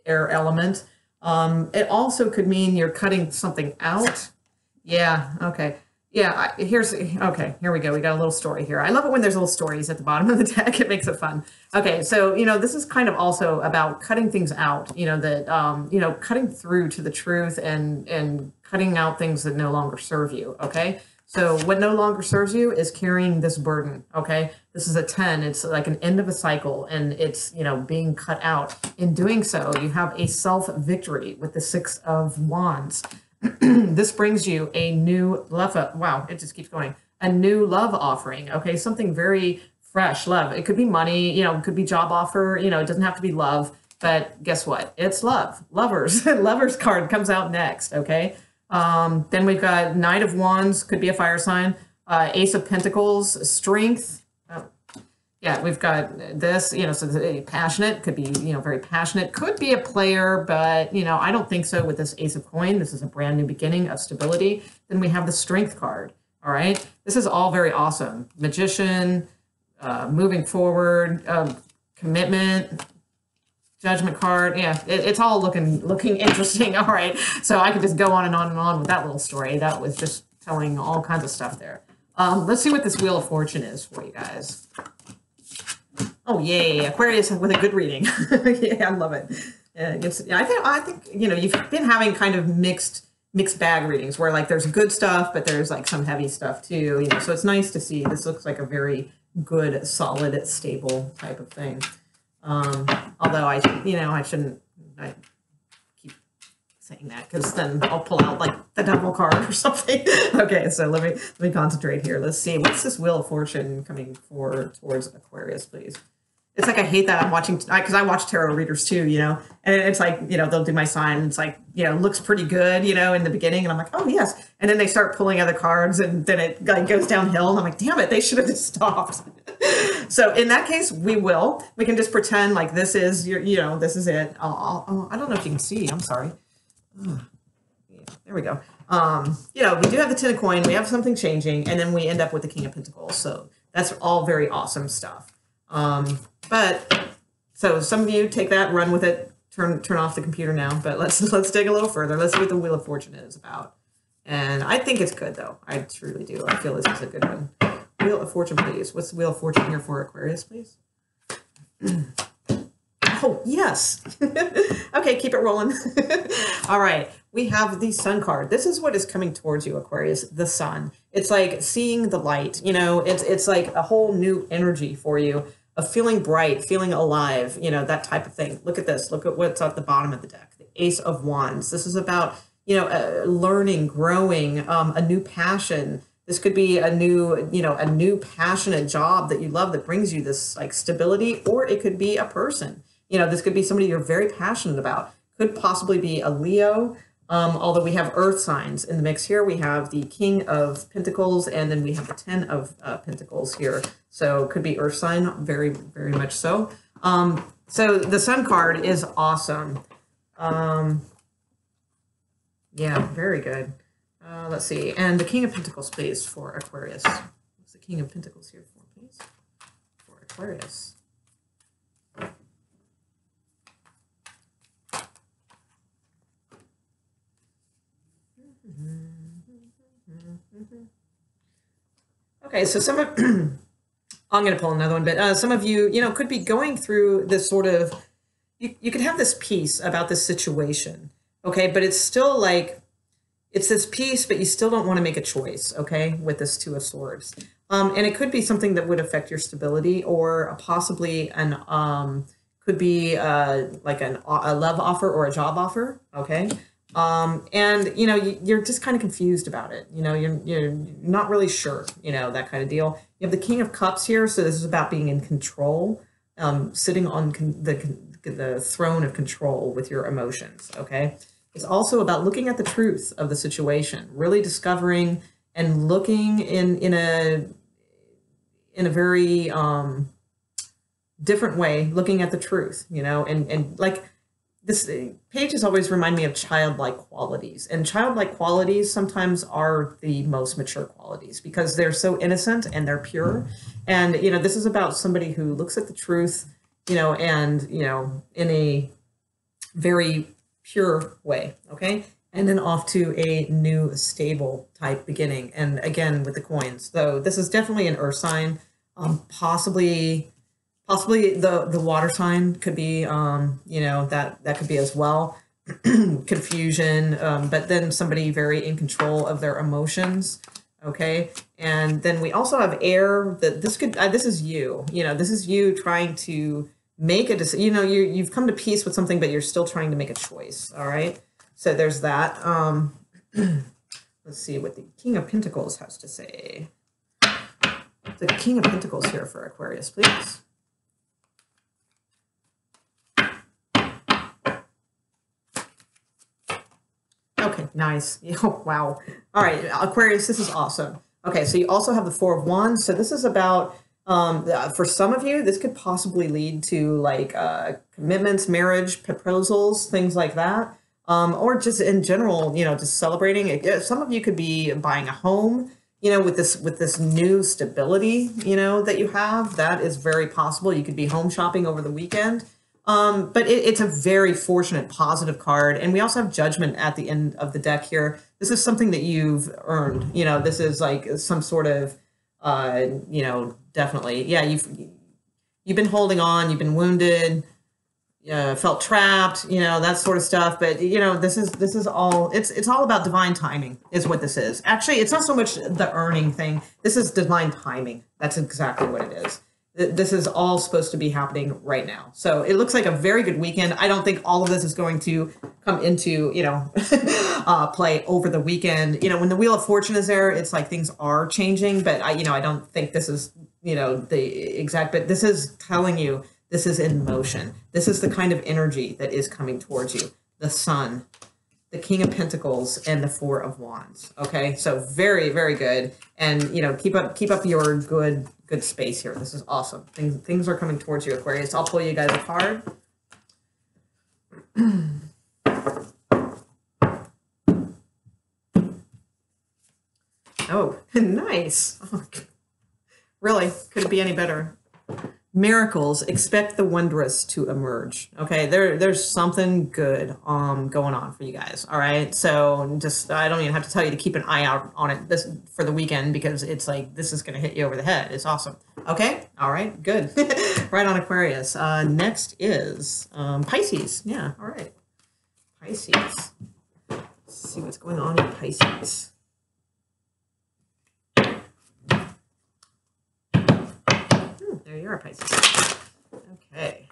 element. It also could mean you're cutting something out. Yeah. Okay. Yeah. Okay. Here we go. We got a little story here. I love it when there's little stories at the bottom of the deck. It makes it fun. Okay. So, you know, this is kind of also about cutting things out, you know, that, you know, cutting through to the truth and cutting out things that no longer serve you. Okay. So what no longer serves you is carrying this burden. Okay. This is a 10. It's like an end of a cycle, and it's, you know, being cut out. In doing so, you have a self victory with the Six of Wands. This brings you a new love. Wow, it just keeps going. A new love offering. Okay, something very fresh. Love. It could be money. You know, it could be job offer. You know, it doesn't have to be love. But guess what? It's love. Lovers. Lovers card comes out next. Okay. Then we've got Knight of Wands. Could be a fire sign. Ace of Pentacles. Strength. Yeah, we've got this, so passionate could be, very passionate, could be a player, but, I don't think so with this Ace of Coin. This is a brand new beginning of stability. Then we have the Strength card. All right. This is all very awesome. Magician, moving forward, commitment, Judgment card. Yeah, it's all looking interesting. All right. So I could just go on and on and on with that little story. That was just telling all kinds of stuff there. Let's see what this Wheel of Fortune is for you guys. Oh, yay. Aquarius with a good reading. Yeah, I love it. I think, you've been having kind of mixed bag readings where like there's good stuff, but there's like some heavy stuff too, so it's nice to see. This looks like a very good, solid, stable type of thing. Although I shouldn't keep saying that because then I'll pull out like the devil card or something. Okay, so let me concentrate here. Let's see. What's this Wheel of Fortune coming towards Aquarius, please? It's like I hate that I'm watching because I watch tarot readers too, and it's like, they'll do my sign and it's like, looks pretty good, in the beginning, and I'm like, oh yes, and then they start pulling other cards and then it like goes downhill and I'm like, damn it, they should have just stopped. So in that case, we can just pretend like this is this is it. I don't know if you can see. I'm sorry. Yeah, there we go. We do have the 10 of coin. We have something changing, and then we end up with the King of Pentacles. So that's all very awesome stuff. But so some of you take that, run with it, turn off the computer now. But let's dig a little further. Let's see what the Wheel of Fortune is about. And I think it's good though. I truly do. I feel this is a good one. Wheel of Fortune, please. What's the Wheel of Fortune here for Aquarius, please? Oh, yes. Okay, keep it rolling. All right. We have the Sun card. This is what is coming towards you, Aquarius, the sun. It's like seeing the light, it's like a whole new energy for you of feeling bright, feeling alive, that type of thing. Look at this. Look at what's at the bottom of the deck. The Ace of Wands. This is about, learning, growing, a new passion. This could be a new passionate job that you love that brings you this like stability, or it could be a person. This could be somebody you're very passionate about. Could possibly be a Leo. Although we have earth signs in the mix here. We have the King of Pentacles, and then we have the 10 of Pentacles here. So could be earth sign, very, very much so. So the Sun card is awesome. Yeah, very good. Let's see. And the King of Pentacles, please, for Aquarius. What's the King of Pentacles here for, please? For Aquarius. Okay, so some of I'm going to pull another one, but some of you, could be going through this sort of, you could have this peace about this situation, okay, but it's still like, it's this peace, but you still don't want to make a choice, okay, with this Two of Swords. And it could be something that would affect your stability, or possibly could be like a love offer or a job offer, okay? And you're just kind of confused about it. You're not really sure, that kind of deal. You have the King of Cups here. So this is about being in control, sitting on the throne of control with your emotions. Okay. It's also about looking at the truth of the situation, really discovering and looking in a very, different way, looking at the truth, and like, this pages always remind me of childlike qualities, and childlike qualities sometimes are the most mature qualities because they're so innocent and they're pure. And, this is about somebody who looks at the truth, and, in a very pure way. Okay. And then off to a new stable type beginning. And again, with the coins. So this is definitely an earth sign, possibly the water sign could be, that could be as well. Confusion, but then somebody very in control of their emotions. Okay. And then we also have air. That this is you, this is you trying to make a decision. You've come to peace with something, but you're still trying to make a choice. All right. So there's that. Let's see what the King of Pentacles has to say. The King of Pentacles here for Aquarius, please. Okay, nice. Oh, wow. All right, Aquarius, this is awesome. Okay, so you also have the Four of Wands. So this is about For some of you, this could possibly lead to like commitments, marriage, proposals, things like that. Or just in general, just celebrating. Some of you could be buying a home, with this new stability, that you have. That is very possible. You could be home shopping over the weekend. But it's a very fortunate, positive card. And we also have Judgment at the end of the deck here. This is something that you've earned. This is like some sort of, definitely. Yeah, you've been holding on, you've been wounded, felt trapped, that sort of stuff. But this is all it's all about divine timing, is what this is. Actually, it's not so much the earning thing. This is divine timing. That's exactly what it is. This is all supposed to be happening right now. So it looks like a very good weekend. I don't think all of this is going to come into, play over the weekend. When the Wheel of Fortune is there, it's like things are changing, but I don't think this is, the exact, but this is telling you this is in motion. This is the kind of energy that is coming towards you. The Sun, the King of Pentacles, and the Four of Wands. Okay, so very, very good. And keep up your good space here. This is awesome. Things are coming towards you, Aquarius. I'll pull you guys a card. Oh, nice. Oh, really, could it be any better? Miracles, expect the wondrous to emerge. Okay, there's something good going on for you guys. All right, so just I don't even have to tell you to keep an eye out on it this for the weekend, because it's like this is going to hit you over the head. It's awesome. Okay, all right, good. Right on, Aquarius. Next is Pisces. Yeah, all right, Pisces. Let's see what's going on in Pisces. There you are, Pisces. Okay.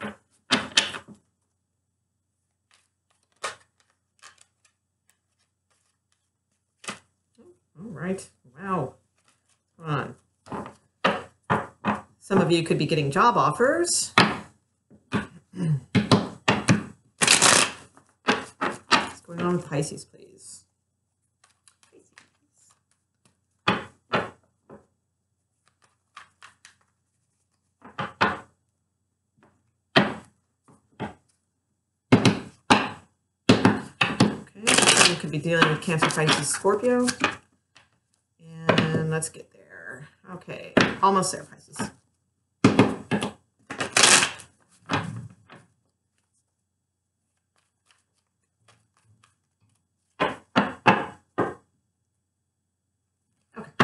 All right. Wow. Come on. Some of you could be getting job offers. What's going on with Pisces, please? Could be dealing with Cancer, Pisces, Scorpio. And let's get there. Okay, almost there, Pisces. Okay.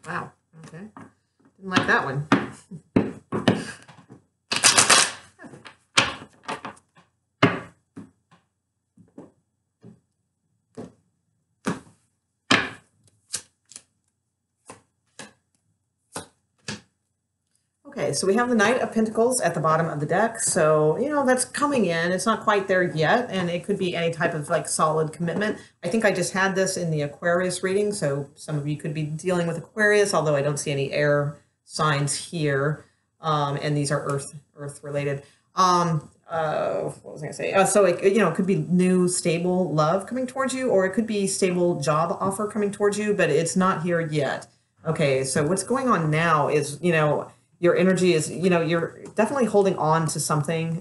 Wow, okay. Didn't like that one. Okay, so we have the Knight of Pentacles at the bottom of the deck. So, that's coming in. It's not quite there yet, and it could be any type of like solid commitment. I think I just had this in the Aquarius reading, so some of you could be dealing with Aquarius, although I don't see any air signs here. And these are earth related. What was I gonna say? So it could be new stable love coming towards you, or it could be stable job offer coming towards you, but it's not here yet. Okay, so what's going on now is, your energy is, you're definitely holding on to something,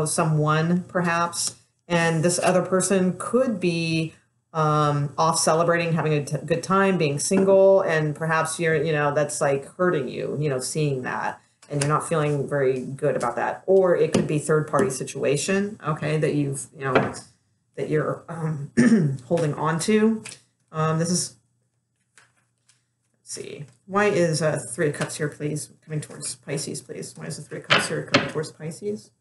someone perhaps, and this other person could be off celebrating, having a good time, being single, and perhaps you're, that's like hurting you, seeing that, and you're not feeling very good about that. Or it could be third-party situation, okay, that you've, that you're holding on to. This is, let's see. Why is Three of Cups here, please? Coming towards Pisces, please. Why is the Three of Cups here coming towards Pisces?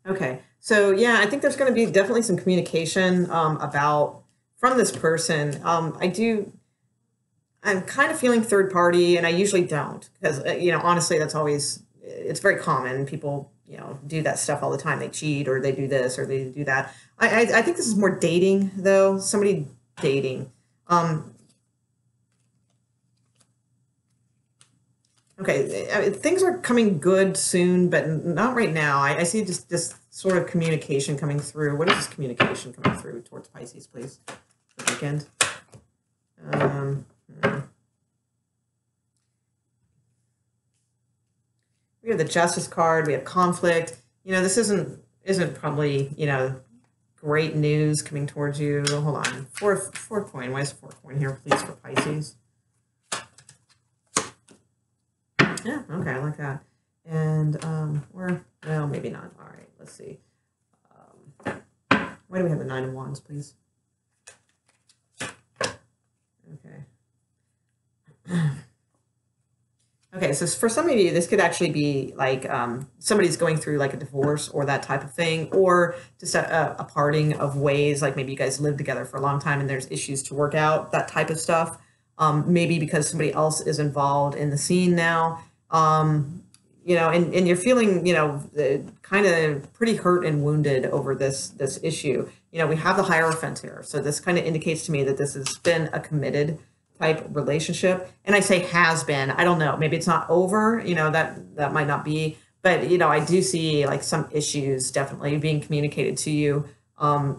Okay, so yeah, I think there's going to be definitely some communication from this person. I'm kind of feeling third party, and I usually don't, because honestly, it's very common. People do that stuff all the time. They cheat, or they do this, or they do that. I think this is more dating, though. Somebody dating. Okay, things are coming good soon, but not right now. I see just sort of communication coming through. What is this communication coming through towards Pisces, please? The weekend. We have the Justice card. We have conflict. This isn't probably, great news coming towards you. Hold on. Fourth coin. Why is the fourth coin here, please, for Pisces? Yeah, okay, I like that. And well, maybe not. All right, let's see. Why do we have the Nine of Wands, please? Okay. Okay, so for some of you, this could actually be like somebody's going through like a divorce or that type of thing, or just a parting of ways, like maybe you guys lived together for a long time and there's issues to work out, that type of stuff. Maybe because somebody else is involved in the scene now, and you're feeling, kind of pretty hurt and wounded over this issue. We have the Hierophant here, so this kind of indicates to me that this has been a committed type relationship. And I say has been, I don't know, maybe it's not over, that might not be, but I do see like some issues definitely being communicated to you.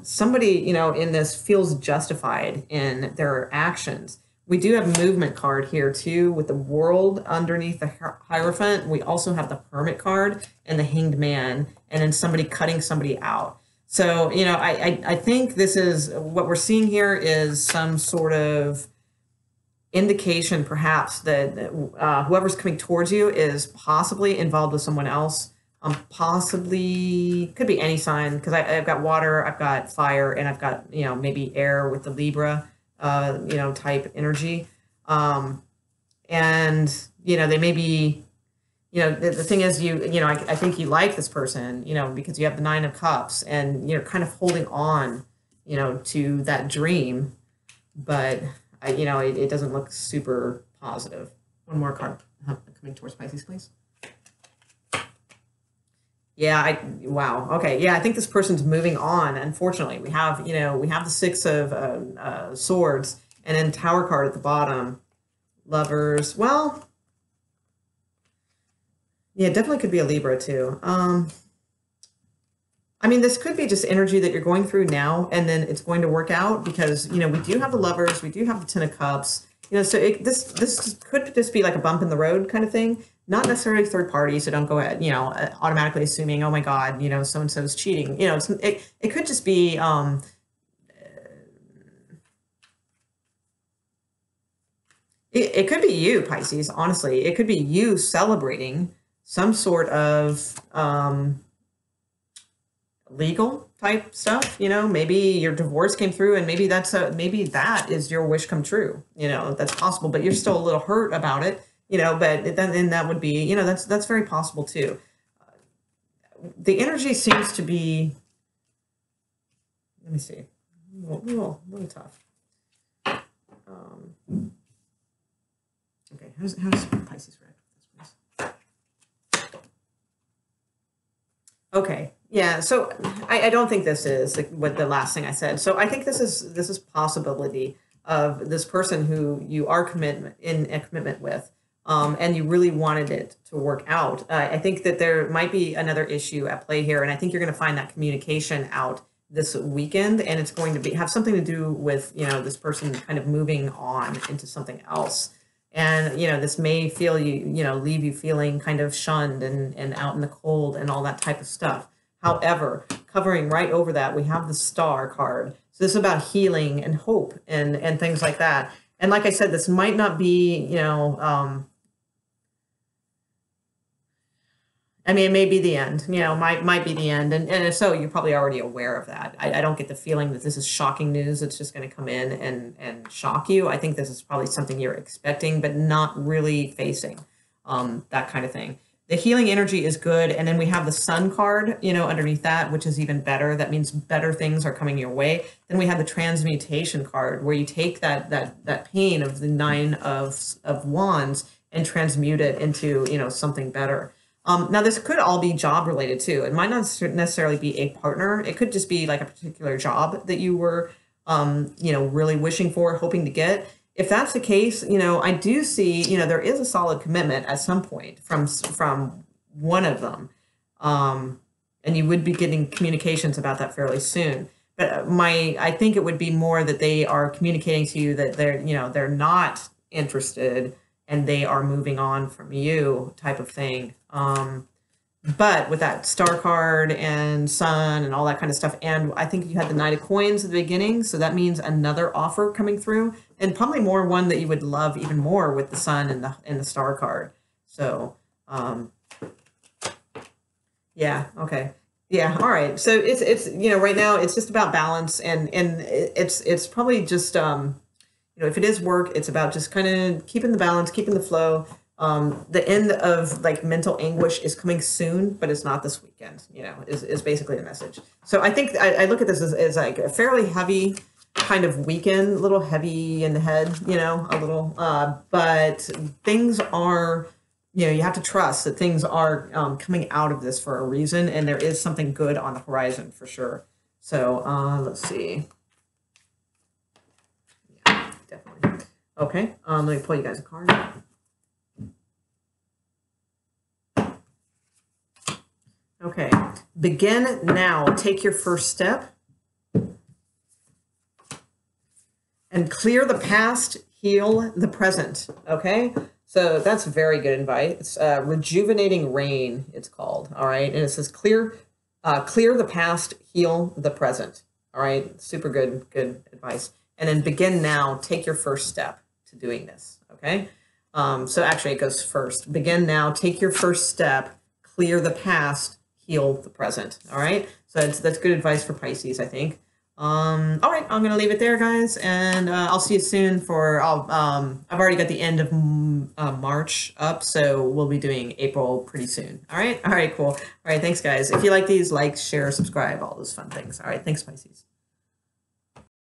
Somebody, in this feels justified in their actions. We do have movement card here too, with the World underneath the Hierophant. We also have the Hermit card and the Hanged Man, and then somebody cutting somebody out. So, I think this is what we're seeing here is some sort of indication perhaps that whoever's coming towards you is possibly involved with someone else. Possibly could be any sign, because I've got water, I've got fire, and I've got maybe air with the Libra type energy. And they may be, the thing is I think you like this person, because you have the Nine of Cups and you're kind of holding on, to that dream, but it doesn't look super positive. One more card coming towards Pisces, please. Yeah, wow. Okay, yeah, I think this person's moving on. Unfortunately, we have the Six of Swords and then Tower card at the bottom. Lovers. Well, yeah, definitely could be a Libra too. I mean, this could be just energy that you're going through now, and then it's going to work out because, we do have the Lovers, we do have the Ten of Cups, so this could just be like a bump in the road kind of thing, not necessarily third party, so don't go ahead, automatically assuming, oh my God, so-and-so is cheating. It could just be, it could be you, Pisces, honestly. It could be you celebrating some sort of, legal type stuff, maybe your divorce came through and maybe maybe that is your wish come true, that's possible, but you're still a little hurt about it, but then that would be, that's very possible too. The energy seems to be, let me see, a little tough. Okay, how's Pisces read? Okay. Yeah, so I don't think this is what the last thing I said. So I think this is possibility of this person who you are in a commitment with, and you really wanted it to work out. I think that there might be another issue at play here, and I think you're going to find that communication out this weekend, and it's going to have something to do with this person kind of moving on into something else. And, this may leave you feeling kind of shunned and out in the cold and all that type of stuff. However, covering right over that, we have the Star card. So this is about healing and hope and things like that. And like I said, this might not be, I mean, it may be the end, might be the end. And if so, you're probably already aware of that. I don't get the feeling that this is shocking news. It's just going to come in and shock you. I think this is probably something you're expecting, but not really facing, that kind of thing. The healing energy is good. And then we have the Sun card, underneath that, which is even better. That means better things are coming your way. Then we have the Transmutation card, where you take that pain of the Nine of Wands and transmute it into, something better. Now, this could all be job related too. It might not necessarily be a partner. It could just be like a particular job that you were, really wishing for, hoping to get. If that's the case, I do see, there is a solid commitment at some point from one of them. and you would be getting communications about that fairly soon. But I think it would be more that they are communicating to you that they're not interested and they are moving on from you, type of thing. But with that star card and sun and all that kind of stuff, and I think you had the Knight of Coins at the beginning, so that means another offer coming through, and probably more one that you would love even more with the sun and the star card. So, yeah, okay. Yeah, all right. So it's right now it's just about balance, and it's probably just if it is work, it's about just kind of keeping the balance, keeping the flow. The end of like mental anguish is coming soon, but it's not this weekend, is basically the message. So I think I look at this as like a fairly heavy kind of weekend, a little heavy in the head, a little, but things are, you have to trust that things are coming out of this for a reason, and there is something good on the horizon for sure. So let's see. Yeah, definitely. Okay, let me pull you guys a card. Okay, begin now. Take your first step and clear the past, heal the present. Okay, so that's very good advice. It's rejuvenating rain, it's called. All right, and it says clear the past, heal the present. All right, super good advice. And then begin now. Take your first step to doing this. Okay, so actually it goes first. Begin now. Take your first step. Clear the past, heal the present. All right, so that's good advice for Pisces, I think. All right, I'm gonna leave it there, guys, and I'll see you soon for I've already got the end of March up, so we'll be doing April pretty soon. All right, cool. All right, thanks, guys. If you like these, like, share, subscribe, all those fun things. All right, thanks, Pisces.